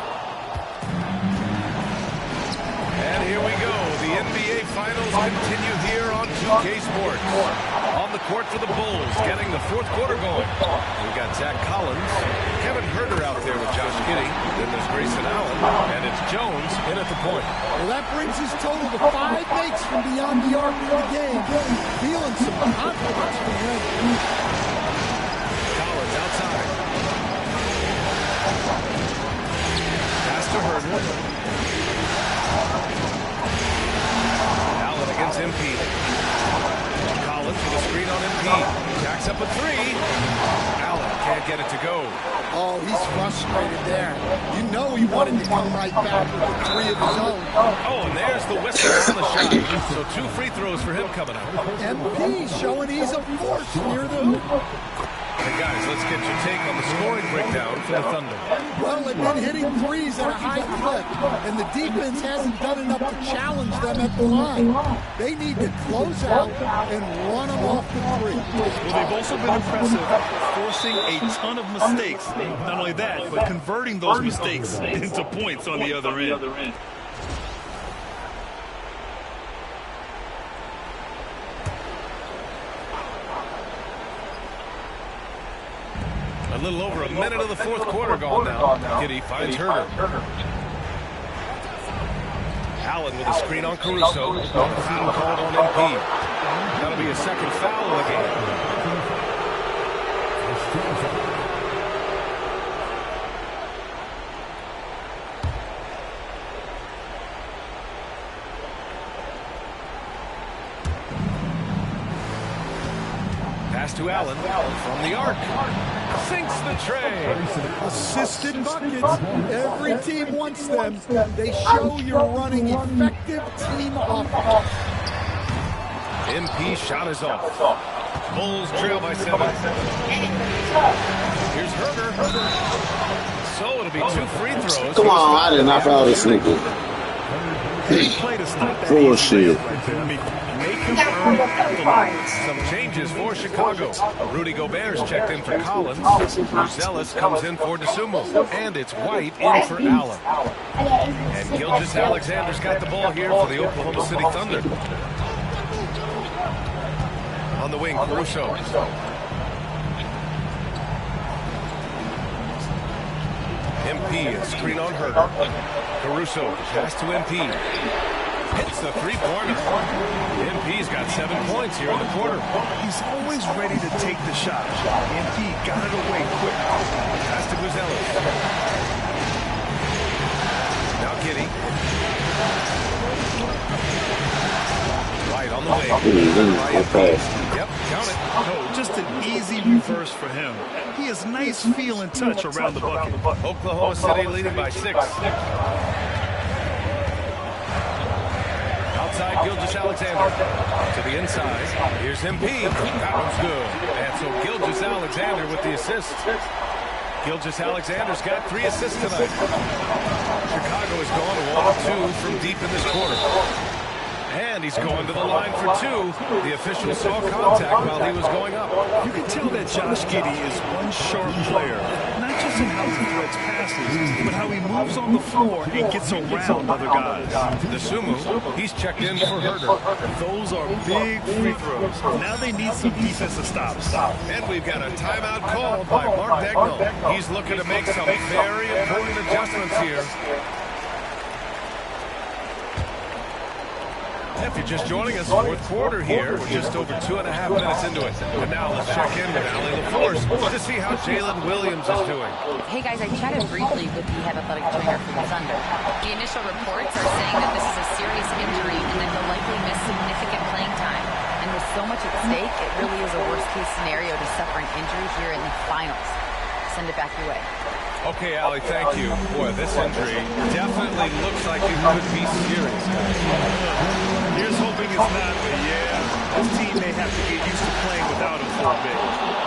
And here we go. The NBA Finals continue here on 2K Sports. On the court for the Bulls, getting the fourth quarter going. We've got Zach Collins, Kevin Herter out there with Josh Giddey. Then there's Grayson Allen, and it's Jones in at the point. Well, that brings his total to 5 makes from beyond the arc of the game. Feeling some confidence from him. Collins outside. Pass to Herter. Allen against MP. Collins with a screen on MP. Jacks up a 3. Allen can't get it to go. Oh, he's frustrated there. You know he wanted to come right back with a 3 of his own. Oh, and there's the whistle on the shot. So 2 free throws for him coming up. MP showing he's a force near the hoop. And guys, let's get your take on the scoring breakdown for the Thunder. Well, they've been hitting threes at a high clip, and the defense hasn't done enough to challenge them at the line. They need to close out and run them off the three. Well, they've also been impressive, forcing a ton of mistakes. Not only that, but converting those mistakes into points on the other end. A little over a minute of the fourth quarter gone now. Giddey finds Herter. Allen with a screen on Caruso. Foul called on MP. That'll be a second foul of the game. Pass to Allen from the arc. Sinks the tray. Assisted buckets. Every team wants them. They show you're running effective team offense. MP shot is off. Bulls trail by 7. Here's Herter. So it'll be 2 free throws. Come on, I did not foul the sneaker. Bullshit. Some changes for Chicago. Rudy Gobert's checked in for Collins. Ellis comes in for DeSumo. And it's White in for Allen. And Gilgeous Alexander's got the ball here for the Oklahoma City Thunder. On the wing, Caruso. MP, a screen on Herter. Caruso, pass to MP. Hits the three-pointer. MP's got 7 points here in the quarter. He's always ready to take the shot. MP got it away quick. Pass to Ellis. Now Giddey. Right on the wing. Yep, count it. No, just an easy reverse for him. He has nice feel and touch around the bucket. Oklahoma City leading by 6. Outside, Gilgeous Alexander. To the inside. Here's MP. That one's good. And so Gilgeous Alexander with the assist. Gilgeous-Alexander's got 3 assists tonight. Chicago is going 1-2 from deep in this quarter. And he's going to the line for 2. The official saw contact while he was going up. You can tell that Josh Giddey is one sharp player. Not just in how he threads passes, but how he moves on the floor and gets around other guys. The Sumu, he's checked in for Herder. Those are big free throws. Now they need some defensive stops. And we've got a timeout called by Mark Dagnall. He's looking to make some very important adjustments here. If you're just joining us, fourth quarter here, we're just over 2.5 minutes into it. And now let's check in with Ali LaForce to see how Jalen Williams is doing. Hey guys, I chatted briefly with the head athletic trainer for the Thunder. The initial reports are saying that this is a serious injury and that he'll likely miss significant playing time. And with so much at stake, it really is a worst-case scenario to suffer an injury here in the finals. Send it back your way. Okay, Ali, thank you. Boy, this injury definitely looks like it could be serious. Here's hoping it's not, but yeah, this team may have to get used to playing without him for a bit.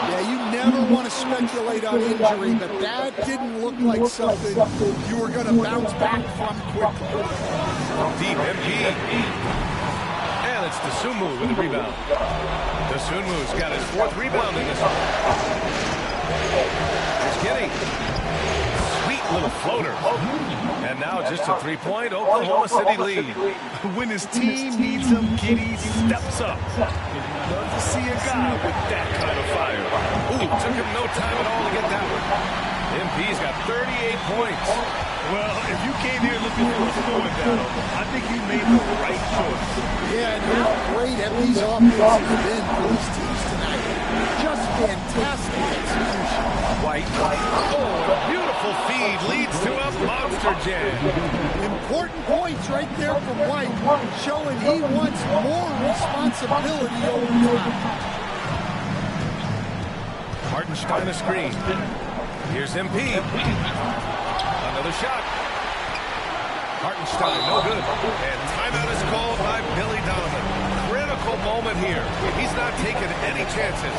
Yeah, you never want to speculate on injury, but that didn't look like something you were going to bounce back from quickly. Deep MP. And it's Dosunmu with the rebound. Dosunmu's got his 4th rebound in this one. Here's Giddey. Sweet little floater. And now just a 3-point Oklahoma City lead. When his team needs him, Giddey steps up. Love to see a guy with that kind of fire. Ooh, took him no time at all to get that one. MP's got 38 points. Well, if you came here looking for a scoring battle, I think you made the right choice. Yeah, and how great have these offenses been for these teams tonight. Just fantastic execution. White. Oh, a beautiful feed leads to a monster jam. Important points right there from White, showing he wants more responsibility over time. Hartenstein a screen. Here's MP. Another shot. Hartenstein, no good. And timeout is called by Billy Donovan. Critical moment here. He's not taking any chances.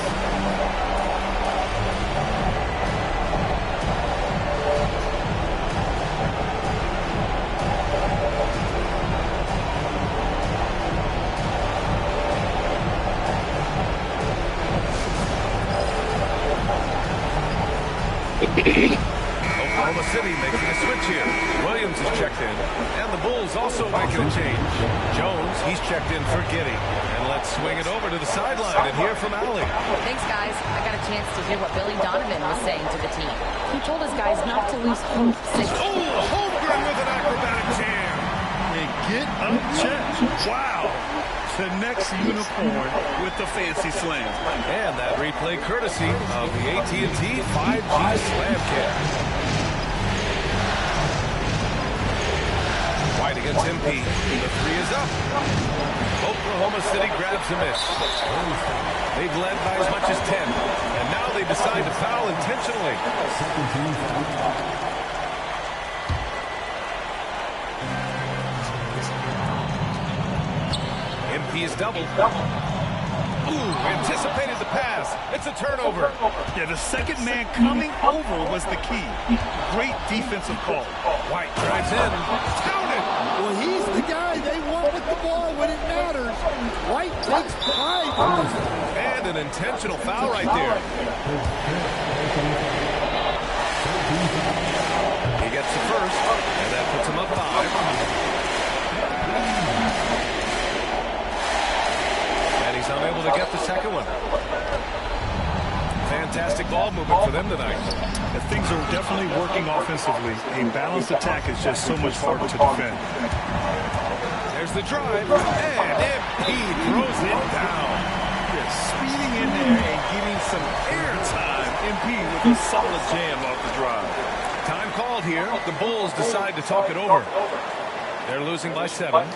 Oklahoma City making a switch here. Williams is checked in, and the Bulls also making a change. Jones, he's checked in for Giddey. And let's swing it over to the sideline and hear from Ali. Thanks, guys. I got a chance to hear what Billy Donovan was saying to the team. He told his guys not to lose hope. Oh, Holmgren with an acrobatic jam. And get unchecked. Wow. The next unicorn with the fancy slam. And that replay courtesy of the AT&T 5G Slam Cam. White against MP. The 3 is up. Oklahoma City grabs a miss. They've led by as much as 10. And now they decide to foul intentionally. MP is doubled. Ooh, anticipated the pass. It's a turnover. Yeah, the second man coming over was the key. Great defensive call. White drives in. Counted. Well, he's the guy they want with the ball when it matters. White takes pride in this. And an intentional foul right there. He gets the first, and that puts him up 5. He's unable to get the second one. Fantastic ball movement for them tonight. And things are definitely working offensively. A balanced attack is just so much harder to defend. There's the drive, and he throws it down. Yeah, speeding in there and getting some air time. MP with a solid jam off the drive. Time called here. The Bulls decide to talk it over. They're losing by 7.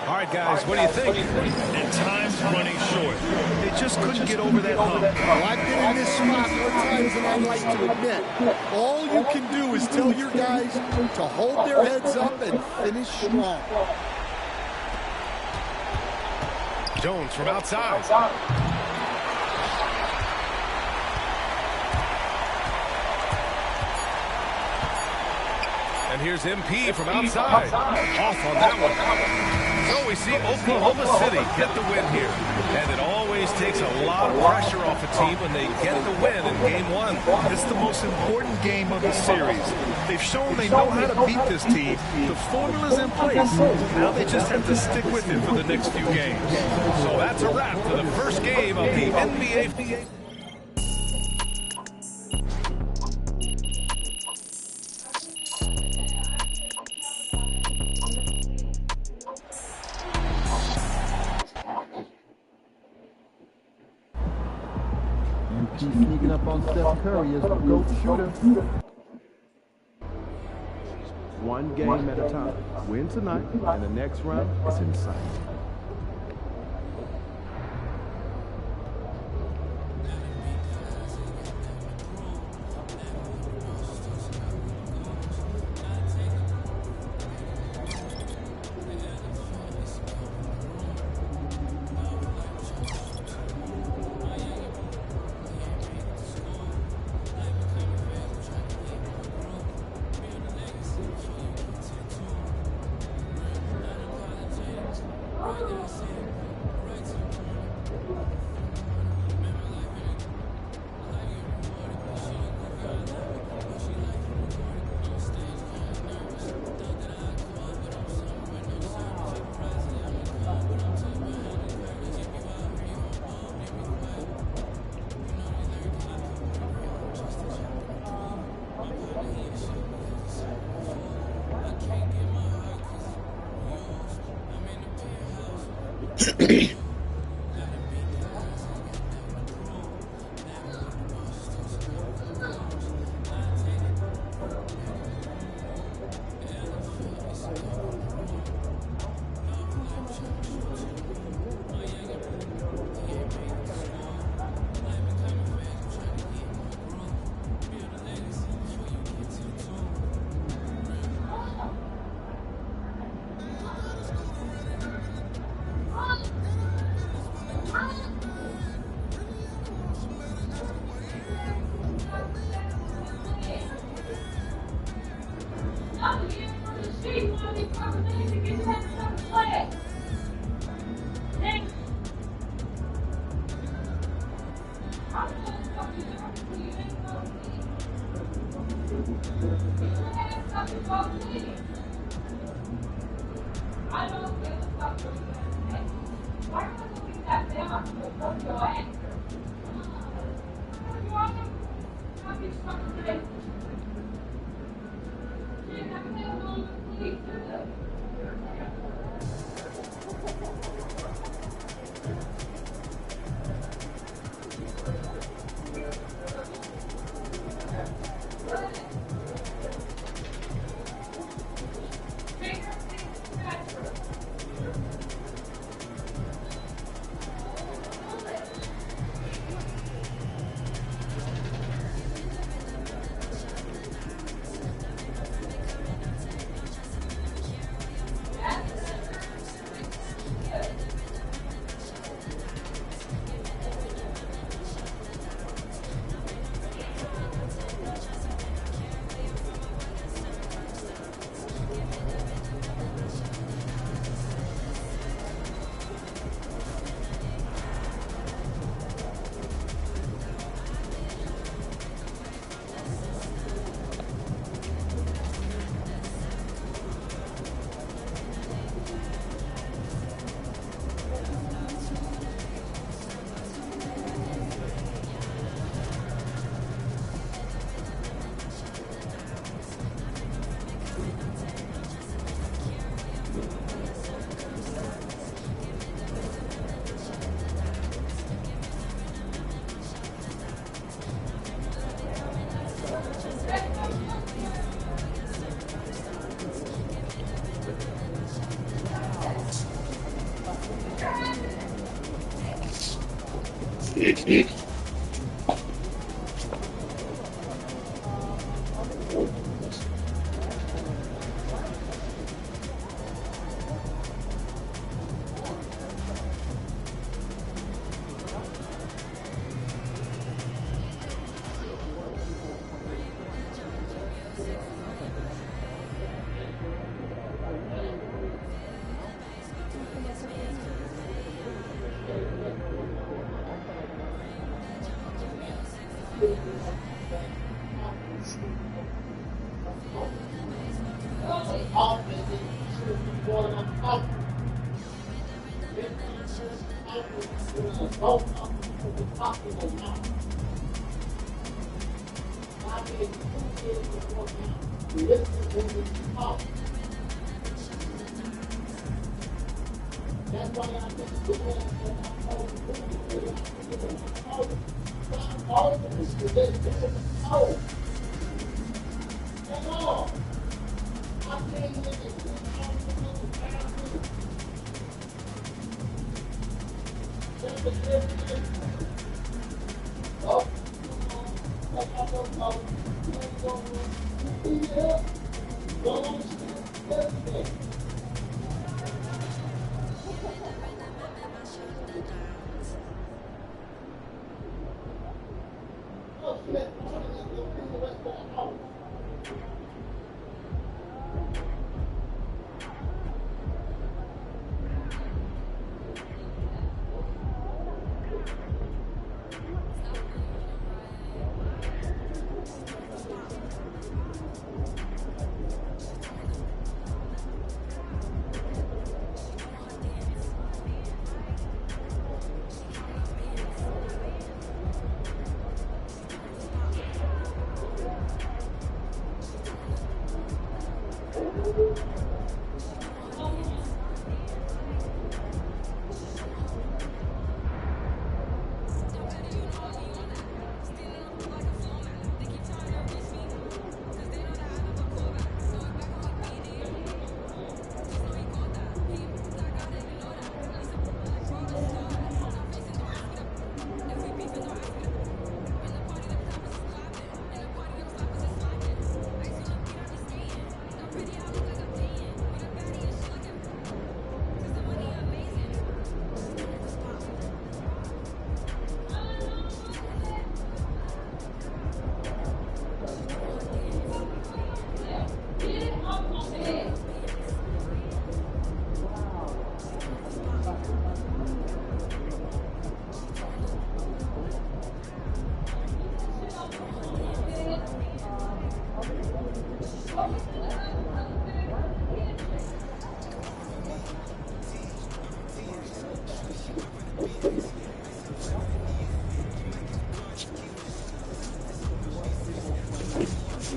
All right, guys, what do you think? And time's running short. They just couldn't get over that hump. Well, I've been in this spot more times than I'd like to admit. All you can do is tell your guys to hold their heads up and finish strong. Jones from outside. And here's MP from outside. Off on that one. So we see Oklahoma City get the win here. And it always takes a lot of pressure off a team when they get the win in game one. It's the most important game of the series. They've shown they know how to beat this team. The formula's in place. Now they just have to stick with it for the next few games. So that's a wrap for the first game of the NBA. Keep sneaking up on Steph Curry as the GOAT shooter. One game at a time. Win tonight, and the next round is in sight.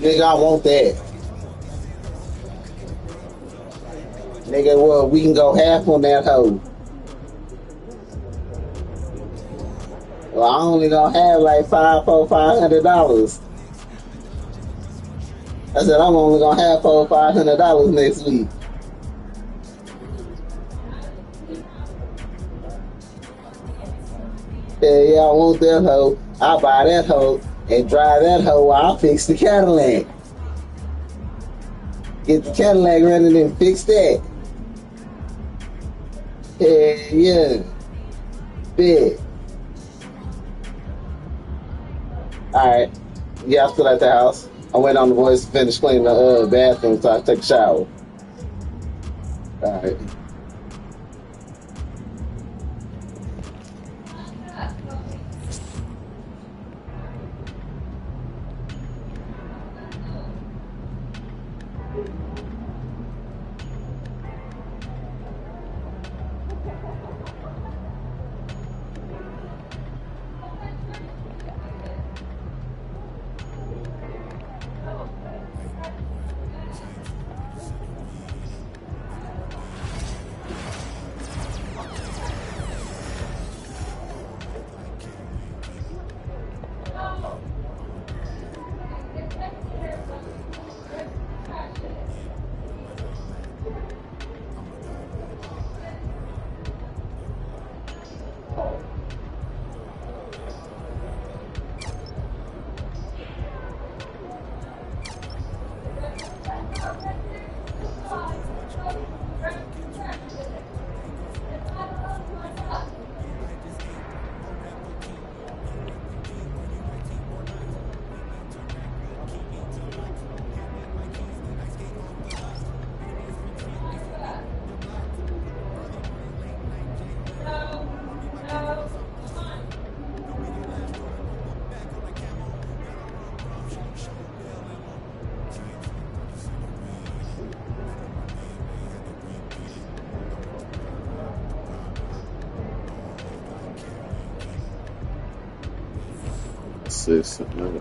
Nigga, I want that. Nigga, well, we can go half on that hoe. Well, I only gonna have like $500. I said I'm only gonna have $500 next week. Yeah, I want that hoe. I'll buy that hoe and drive that hoe while I fix the Cadillac. Get the Cadillac running and fix that. Yeah. Big. Alright. Yeah, I'm still at the house. I went on the voice to finish cleaning the bathroom so I take a shower. Alright. $600.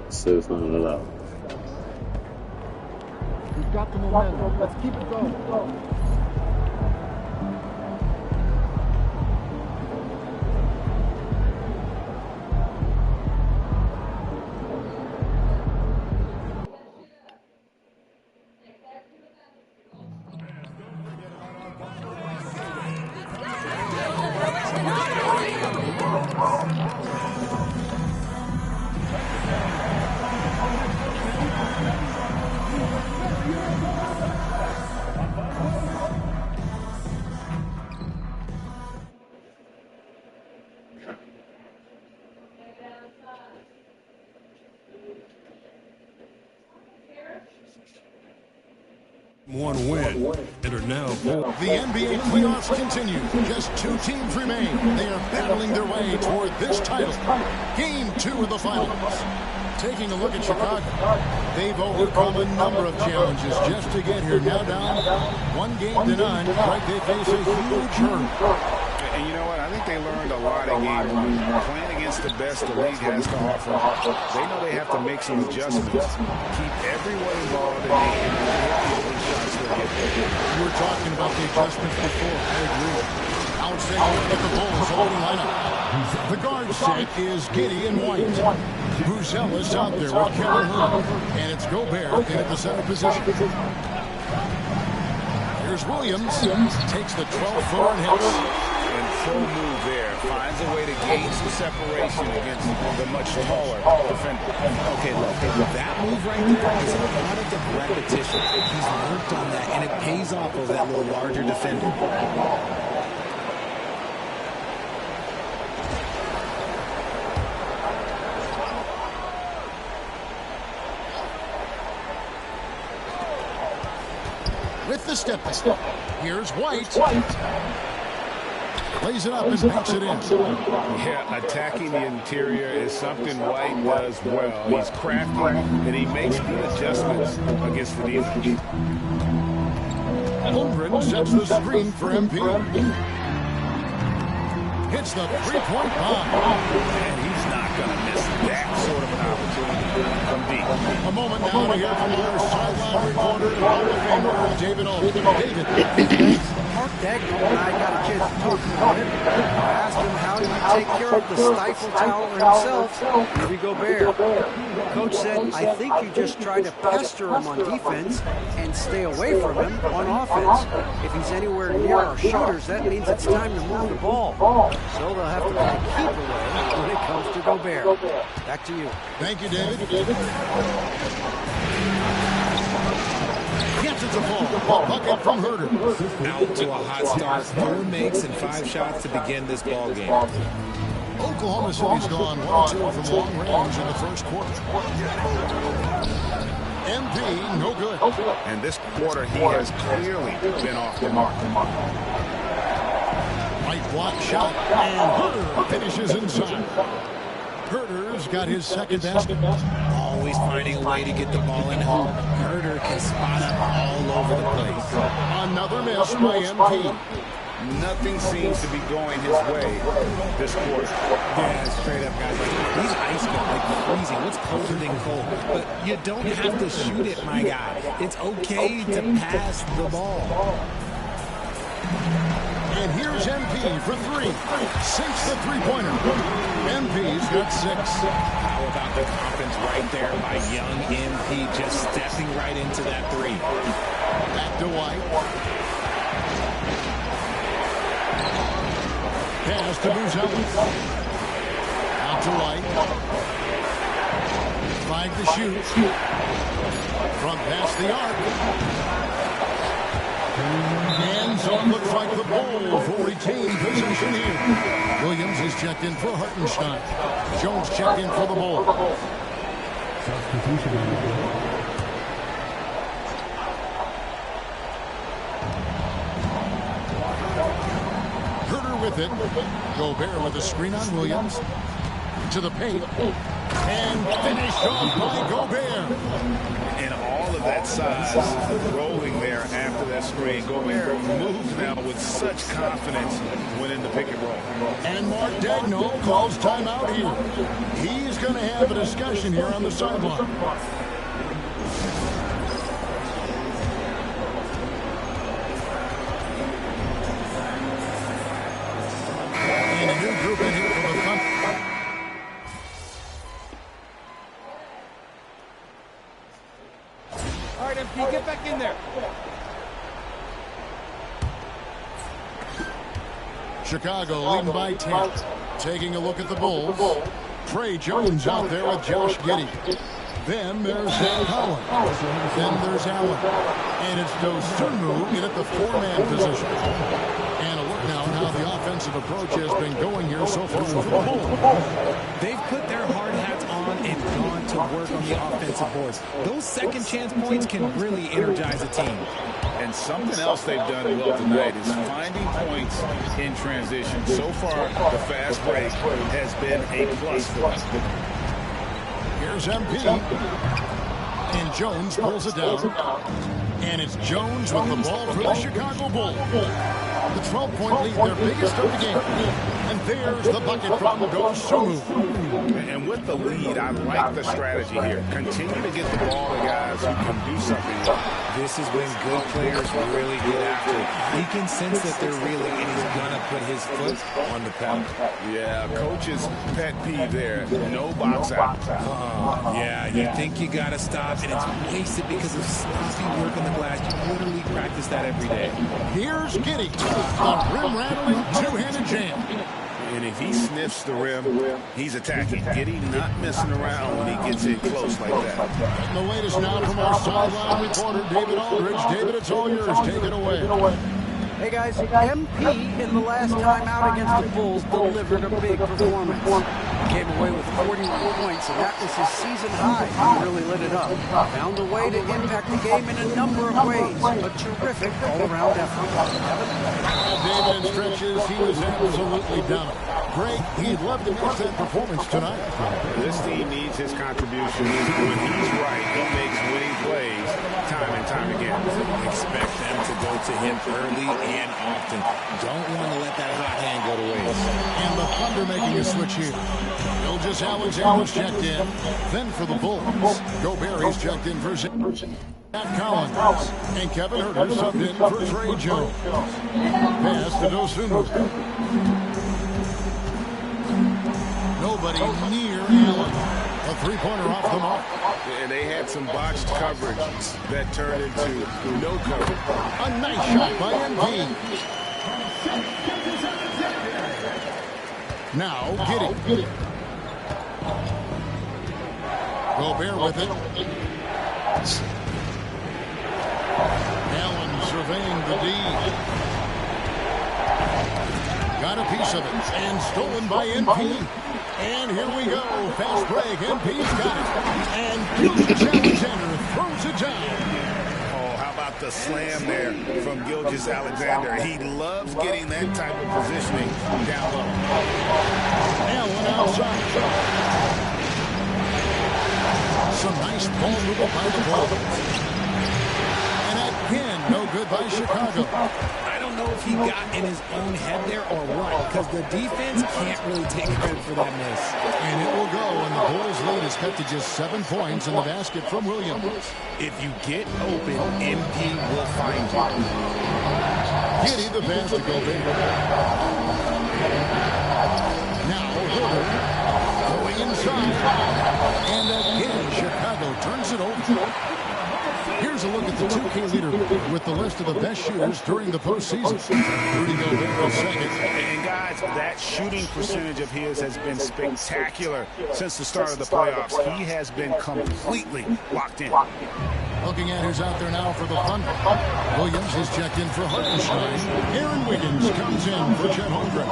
We've got the momentum. Let's keep it going. One win and are now the NBA playoffs continue. Just 2 teams remain. They are battling their way toward this title. Game 2 of the finals. Taking a look at Chicago, they've overcome a number of challenges just to get here. Now down 1-9, right? They face a huge hurdle. And you know what? I think they learned a lot in game 1. Playing against the best the league has to offer, they know they have to make some adjustments. Keep everyone involved and they hit the open shots they're getting. We were talking about the adjustments before. I agree. Now it's taking a look at the Bulls opening lineup. The guard set is Giddey and White. Bruzelis out there with Kevin Herter. And it's Gobert in at the center position. Here's Williams. Takes the 12-footer and hits. And full move there. Finds a way to gain some separation against the much taller defender. Okay, look, that move right there is a product of repetition. He's worked on that, and it pays off of that little larger defender. With the step. Here's White. Plays it up and makes it in. Yeah, attacking the interior is something White does well. He's crafty, and he makes good adjustments against the defense. Holmgren sets the screen for MP. Hits the three-point bomb. And he's not going to miss that sort of an opportunity from deep. A moment now to hear from our sideline reporter, Hall of Famer David Olson. David. Mark Dagno and I got a chance to talk to him. I asked him how do you take care of the stifle tower himself, Rudy Gobert. Coach said, I think you just try to pester him on defense and stay away from him on offense. If he's anywhere near our shooters, that means it's time to move the ball. So they'll have to play keep away when it comes to Gobert. Back to you. Thank you, David. Gets a ball. Bucket from Herter. Out to a hot start. 4 makes and 5 shots to begin this ball game. Oklahoma City's gone 1-2 from long range in the first quarter. MP, no good. And this quarter, he has clearly been off the mark. Right block shot, and Herter finishes inside. Herter's got his second basket. Always finding a way to get the ball in home. Herter can spot up all over the place. Another miss by MP. Nothing seems to be going his way this quarter. Yeah, straight up, guys. He's ice cold, like freezing. What's colder than cold? But you don't have to shoot it, my guy. It's okay to pass the ball. And here's MP for 3. Sinks the three-pointer. MP's got 6. How about the confidence right there by young MP just stepping right into that 3. Back to White. Pass to Bruzelis. Out to White. 5 to shoot. From past the arc. And so it looks like the Bulls will retain possession here. Williams is checked in for Hartenstein. Jones checked in for the Bulls. Herter with it. Gobert with a screen on Williams. To the paint. And finished off by Gobert. And all of that size rolling there after that screen. Gobert moves now with such confidence when in the pick and roll. And Mark Daigneault calls timeout here. He's going to have a discussion here on the sideline. And a new group in here for the Thunder. All right, MP, get back in there. Chicago leading by 10. Taking a look at the Bulls. Trey Jones out there with Josh Giddey. Then there's Zach Collins. Then there's Allen. And it's Dosunmu in at the four-man position. And a look now at how the offensive approach has been going here so far for the Bulls. They've put their hard hats on and gone to work on the offensive boards. Those second chance points can really energize a team. And something else they've done well tonight is finding points in transition. So far, the fast break has been a plus for us. Here's MP. And Jones pulls it down. And it's Jones with the ball for the Chicago Bulls. The 12-point lead, their biggest of the game. And there's the bucket from Dosunmu. And with the lead, I like the strategy here. Continue to get the ball to guys who can do something. This is when good players really get after it. He can sense that they're reeling, and he's going to put his foot on the pedal. Yeah, coach's pet peeve there. No box out. Yeah, you think you got to stop, and it's wasted because of sloppy work on the glass. You literally practice that every day. Here's Giddey. A rim-rattling two-handed jam. And if he sniffs the rim, he's attacking. Giddey not messing around when he gets in close like that. And the latest now from our sideline reporter, David Aldridge. David, it's all yours. Take it away. Hey guys, MP in the last time out against the Bulls delivered a big performance. Came away with 41 points, and that was his season high. He really lit it up. Found a way to impact the game in a number of ways. A terrific all-around effort. David, in stretches, he was absolutely dominant. Greg, he'd love to miss that performance tonight. This team needs his contribution. When he's right, he makes winning plays time and time again. Expect them to go to him early and often. Don't want to let that hot hand go to waste. And the Thunder making a switch here. Gilgeous Alexander's checked in. Then for the Bulls, Gobert's checked in for Zach Collins. And Kevin Huerter subbed in for Trey Jones. Pass to Dosunmu. Nobody near Allen. A three-pointer off the mark. And they had some botched coverage that turned into no coverage. A nice shot by MP. Now, Giddey. Gobert with it. Allen surveying the D. Got a piece of it. And stolen by MP. And here we go. Fast break. MP's got it. And Gilgeous Alexander throws it down. Oh, how about the slam there from Gilgeous Alexander? He loves getting that type of positioning down low. Allen outside. Some nice ball movement by the Bulls. And again, no good by Chicago. I don't know if he got in his own head there or what, because the defense can't really take credit for that miss. And it will go, and the Bulls lead is cut to just 7 points in the basket from Williams. If you get open, MP will find you. Giddey the pass to Gobert. Now Huerter going inside. And again, Chicago turns it over. Here's a look at the 2K leader with the list of the best shooters during the postseason. Rudy Gobert second. And guys, that shooting percentage of his has been spectacular since the start of the playoffs. He has been completely locked in. Looking at who's out there now for the Thunder. Williams is checked in for Hartenstein. Aaron Wiggins comes in for Chet Holmgren.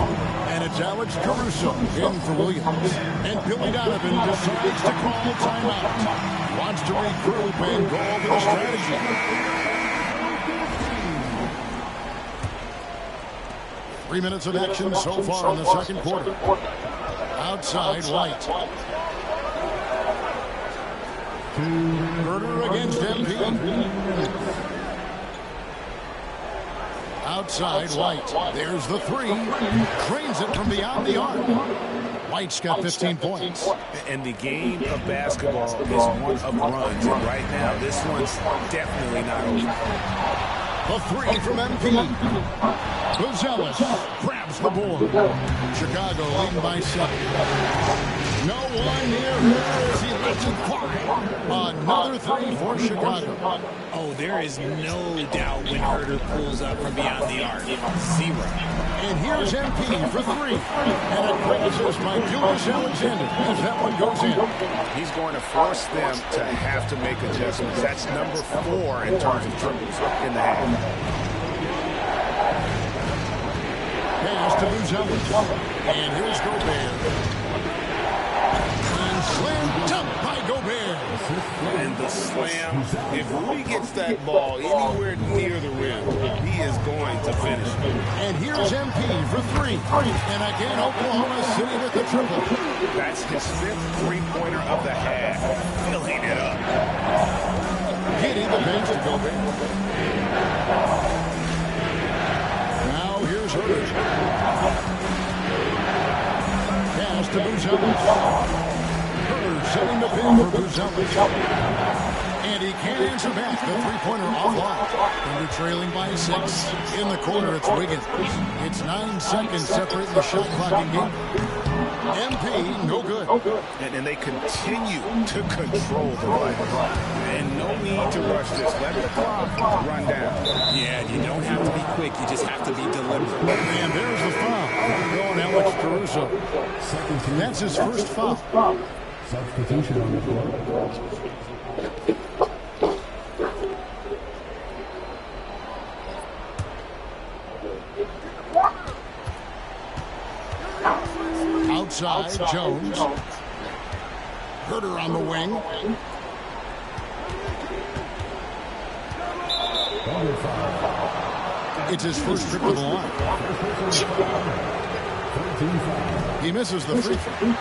And it's Alex Caruso in for Williams. And Billy Donovan decides to call timeout. Wants to regroup and go over the strategy. 3 minutes of action so far in the second quarter. Outside, White. Huerter against MP. Outside, White. There's the three. Cranes it from beyond the arc. White's got 15 points. And the game of basketball is one of runs. And right now, this one's definitely not over. The three from MP. Buzelis grabs the board. Chicago leading by 7. No one near her as he lets it fly. Another three for Chicago. Oh, there is no doubt when Herter pulls up from beyond the arc. Zero. And here's MP for three. And a great assist by Julius Alexander as that one goes in. He's going to force them to have to make adjustments. That's number 4 in terms of triples in the half. Pass to Buzelis. And here's Gobert. Slammed up by Gobert. And the slam, if Rudy gets that ball anywhere near the rim, he is going to finish. And here's MP for three. And again, Oklahoma City with the triple. That's his 5th three-pointer of the half. Filling it up. Hitting the bench to Gobert. Now here's Herter. Pass to Buzelis. Setting the pin for Buzelis. And he can't answer back. The three-pointer offline. Under trailing by 6. In the corner, it's Wiggins. It's 9 seconds separating the shot clock in game. MP, no good. And they continue to control the play. And no need to rush this. Let the clock run down. Yeah, you don't have to be quick. You just have to be deliberate. And there's the foul. Going Alex Caruso. That's his first foul. Substitution on the floor. Outside, Jones. Herter on the wing. It's his first trip to the line. He misses the free throw.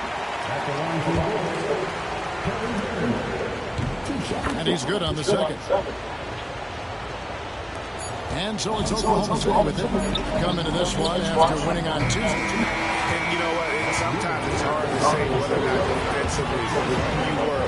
And he's good on the second. And so it's Oklahoma City with it. Come into this one after winning on Tuesday. And you know what? Sometimes it's hard to say whether or not defensively you were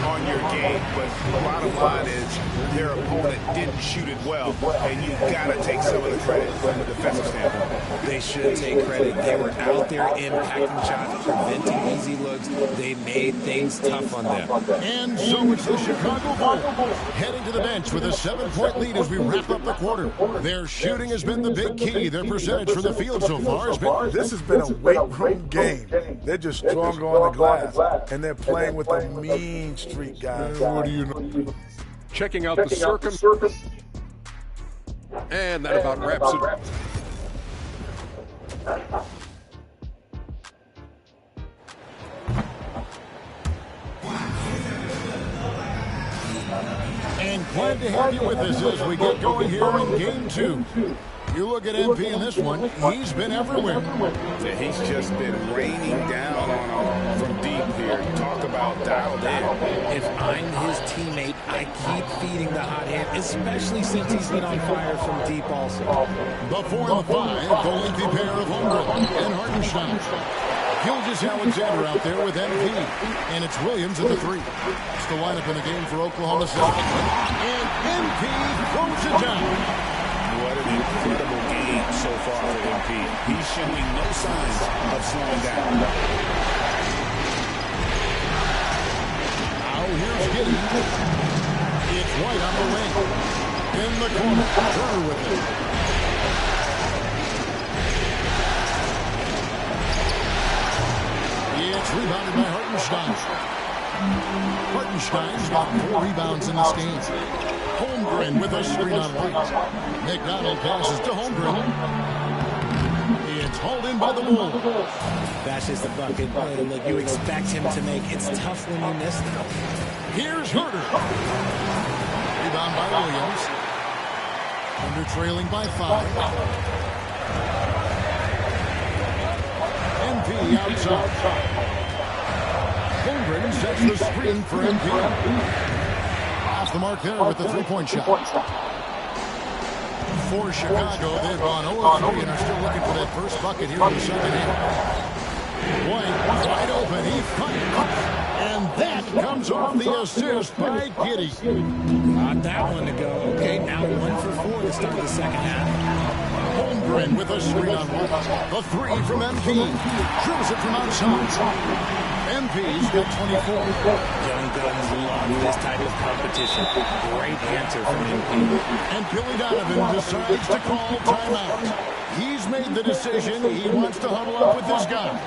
on your game, but the bottom line is their opponent didn't shoot it well, and you've got to take some of the credit from a defensive standpoint. They should take credit. They were out there impacting shots, preventing easy looks. They made things tough on them. And so it's the Chicago Bulls heading to the bench with a 7-point lead as we wrap up the quarter. Their shooting has been the big key. Their percentage from the field so far has been... This has been a weight room game. They're just stronger on the glass, and they're playing with a mean streak, guys. What do you know? Checking out the circum. And that about wraps it. And glad to have you with us as we get going here in Game 2. You look at MP in this one, he's been everywhere. He's just been raining down on him from deep here. Talk about dialed in. If I'm his teammate, I keep feeding the hot hand, especially since he's been on fire from deep also. The 4 and the 5, the lengthy pair of Holmgren and Hartenstein. Gilgeous Alexander out there with MP. And it's Williams at the 3. It's the lineup in the game for Oklahoma City. And MP throws it down. What an incredible game so far for MP. He's showing no signs of slowing down. Now here's Giddey. It's White on the wing. In the corner. Turner with it. It's rebounded by Hartenstein. Hartenstein's got 4 rebounds in this game. Holmgren with a screen on White. McDonald passes to Holmgren. It's hauled in by the Bulls. That's just a bucket. Look, you expect him to make. It's tough when you miss them. Here's Herter. Rebound by Williams. Under trailing by 5. MP outside. Holmgren sets the screen for MP. Off the mark there with the three-point shot. For Chicago, they've gone 0-3 and are still looking for that first bucket here in the second half. White, wide open, he fires. And that comes off the assist by Giddey. Got that one to go. Okay, now 1 for 4 to start the second half. Holmgren with a screen on one. The three from MP. Drills it from outside. MP's got 24. Young guns love this type of competition. Great answer from MP. And Billy Donovan decides to call timeout. He's made the decision. He wants to huddle up with his guys.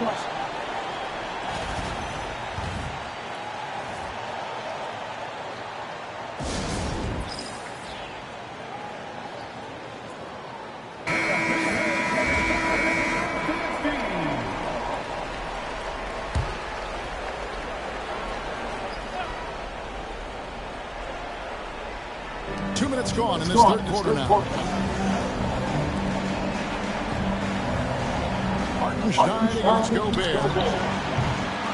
Gone in this third quarter now. Hartenstein against Gobert.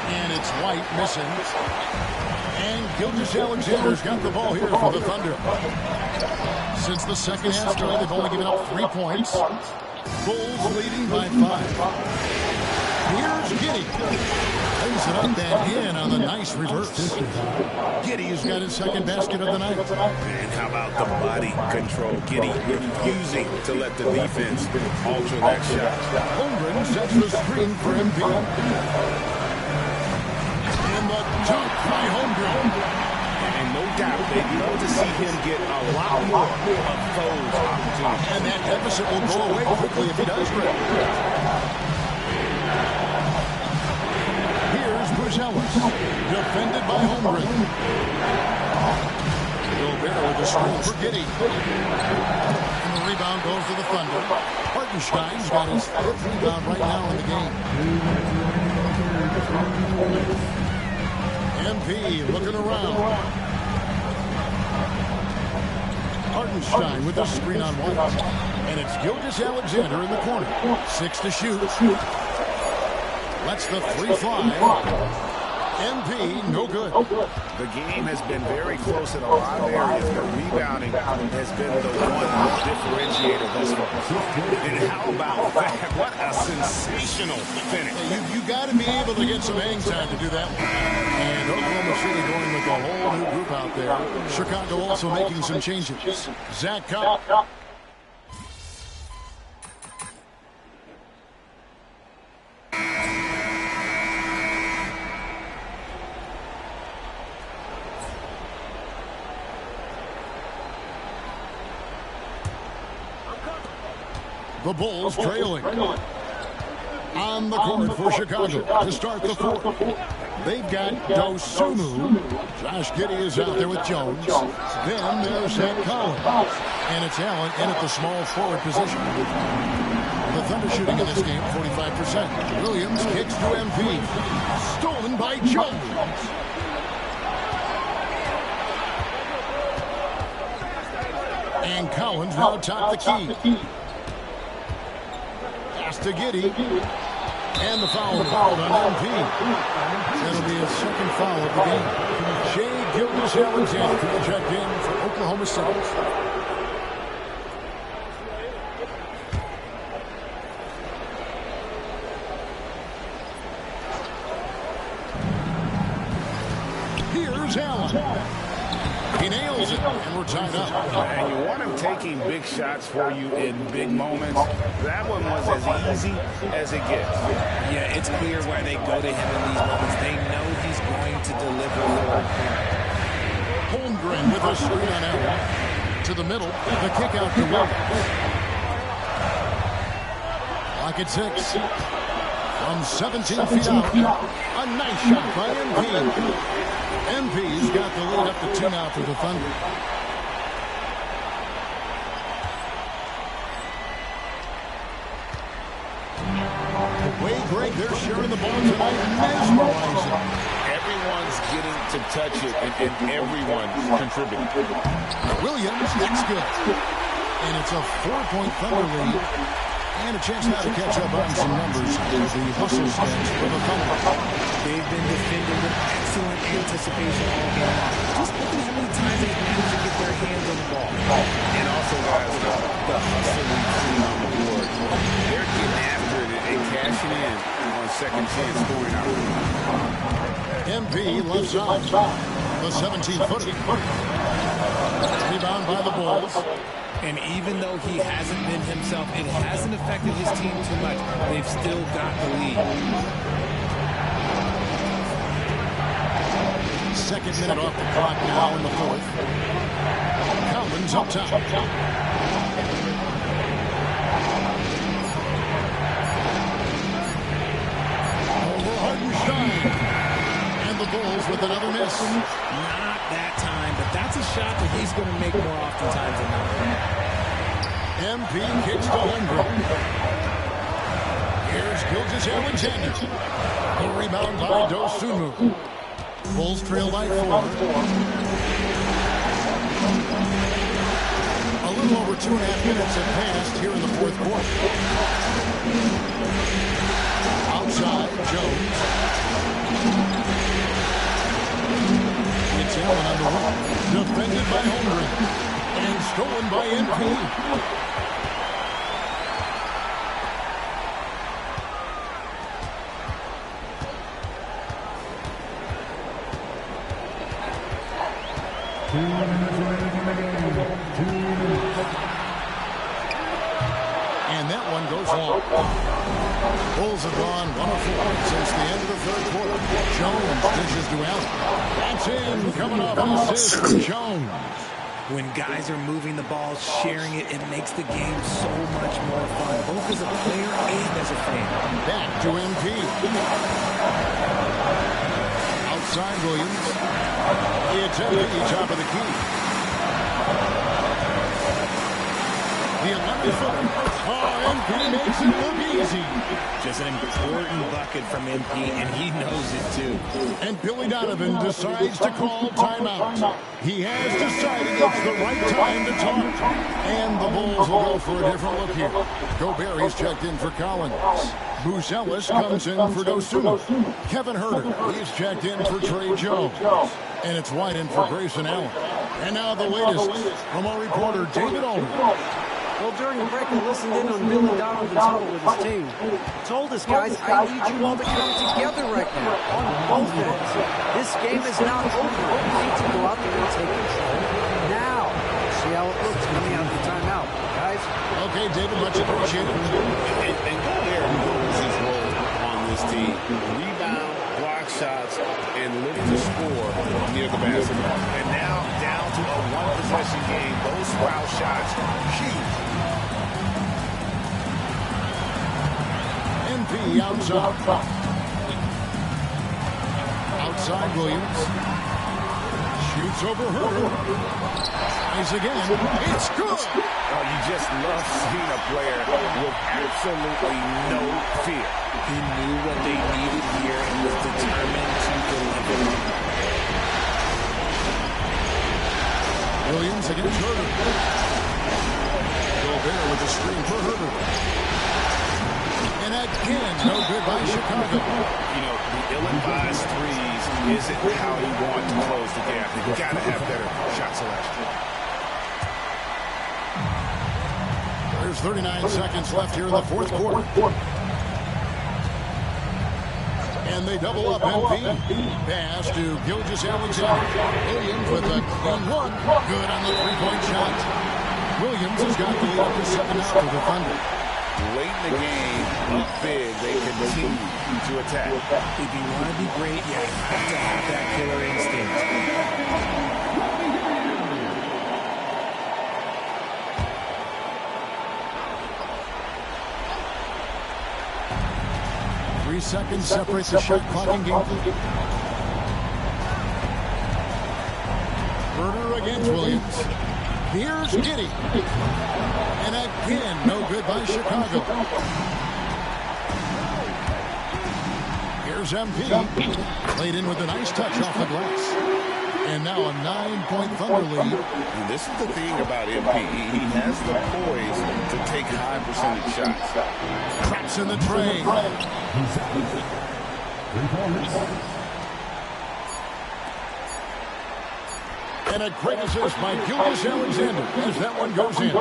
And it's White missing. And Gilgeous-Alexander's got the ball here for the Thunder. Since the second half started, they've only given up 3 points. Bulls leading by 5. Here's Giddey. Brings it up and in on the nice reverse. Giddey's got his second basket of the night. And how about the body control? Giddey refusing to let the defense alter that shot. Holmgren sets the screen for MP. And the dunk by Holmgren. And no doubt they'd love to see him get a lot more of those opportunities. And that deficit will go away quickly if he does great. Defended by Holmgren. Gobert with the screen for Giddey. And the rebound goes to the Thunder. Hartenstein's got his 5th rebound right now in the game. MP looking around. Hartenstein with the screen on White. And it's Gilgeous-Alexander in the corner. 6 to shoot. Lets the three fly. MP, no good. The game has been very close in a lot of areas, but rebounding has been the one differentiator thus far. And how about that? What a sensational finish. You got to be able to get some hang time to do that. And Oklahoma City going with a whole new group out there. Chicago also making some changes. Zach Kopp. The Bulls trailing. On the court for Chicago to start the fourth. They've got Dosunmu. Josh Giddey is out there with Jones. Then there's Zach Collins. And it's Allen in at the small forward position. The Thunder shooting in this game 45%. Williams kicks to MP. Stolen by Jones. And Collins now top the key. To Giddey, and the foul called on MP. That'll be his second foul of the game. Shai Gilgeous-Alexander will check in for Oklahoma City. Here's Allen. He nails it, and we're tied up. And you want him taking big shots for you in big moments. That one was as easy as it gets. Yeah, it's clear why they go to him in these moments. They know he's going to deliver for them. Holmgren with a screen on Allen. To the middle, the kick out to Williams. Lock at 6. From 17 feet out. A nice shot by MP. MP's got the lead up to 2 now for the Thunder. Way Greg, they're sharing the ball tonight. Mesmerizing. Everyone's getting to touch it, and everyone's contributing. Williams, that's good. And it's a 4-point Thunder lead. And a chance now to catch up on some numbers as the hustle stands for the Thunder. They've been defending with excellent anticipation all game long. Just look at how many times they've managed hands on the ball. And also, guys, the hustle we've seen on the board. They're getting after it and cashing in on second chance scoring opportunity. MP left side. The 17-footer. Rebound by the Bulls. And even though he hasn't been himself, it hasn't affected his team too much. They've still got the lead. Second minute off the clock now in the fourth. Collins up top. Over Hartenstein. And the Bulls with another miss. Not that time, but that's a shot that he's going to make more oftentimes than not. MP kicks to Holmgren. Here's Gilgeous Alexander. The rebound by Dosunmu. Bulls trail by 4. A little over 2.5 minutes have passed here in the fourth quarter. Outside, Jones. It's Allen on the wing. Defended by Holmgren. And stolen by MP. And that one goes long. Bulls have gone 1 of 4 since the end of the third quarter. Jones dishes to Allen. That's in. Coming off an assist from Jones. When guys are moving the ball, sharing it, it makes the game so much more fun, both as a player and as a fan. Back to MP. Outside Williams. It's MP, top of the key. The 11-footer. Oh, MP makes it look easy. Just an important bucket from MP, and he knows it too. And Billy Donovan decides to call timeout. He has decided it's the right time to talk. And the Bulls will go for a different look here. Gobert checked in for Collins. Buzelis comes in for Dosunmu. Kevin Huerter, he's checked in for Trey Jones. And it's White in for Grayson Allen. And now the latest from our reporter, David Aldridge. Well, during the break, I listened in on Billy Donovan's huddle with his team. He told us, guys, I need you all to come together right now on both ends. This game is not over. You need to go out there and take control now. See how it looks coming out of the timeout, guys. Okay, David, much appreciated. And Gobert knows his role on this team. Rebound, block shots, and look to score near the basket. And now down to a one-possession game. Those foul shots, huge. MP outside. Outside Williams. Shoots over Huerter. Tries again. It's good. Oh, you just love seeing a player with absolutely no fear. He knew what they needed here and was determined to deliver. Williams against Huerter. Gobert with a screen for Huerter. And again, no good by Chicago. You know, the ill-advised threes isn't how you want to close the gap. You've got to have better shot selection. There's 39 seconds left here in the fourth quarter. And they double up MP. Pass to Gilgeous Alexander. Williams with a clean one. Good on the three-point shot. Williams has got the lead up to 7 out for the Thunder. Late in the game, up big, they continue to attack. If you want to be great, you have to have that killer instinct. 3 seconds separate the shot clock and game. Huerter against Williams. Here's Giddey. And again, no good by Chicago. Here's MP. Played in with a nice touch off the glass. And now a 9-point Thunder lead. And this is the thing about MP. He has the poise to take high percentage shots. Traps in the tray. And a great assist by Gilgeous Alexander as that one goes in.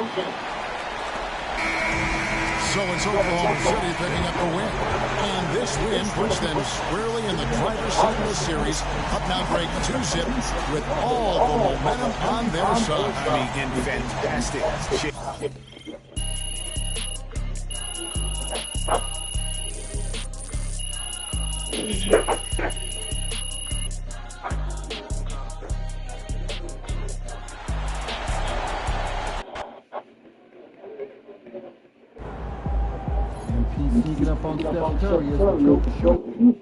So it's Oklahoma City picking up the win. And this win puts them squarely in the driver's seat of the series. Up now break 2-zip with all the momentum on their side. I mean, in fantastic shape. Sneaking up on Steph Curry as the coach shoots.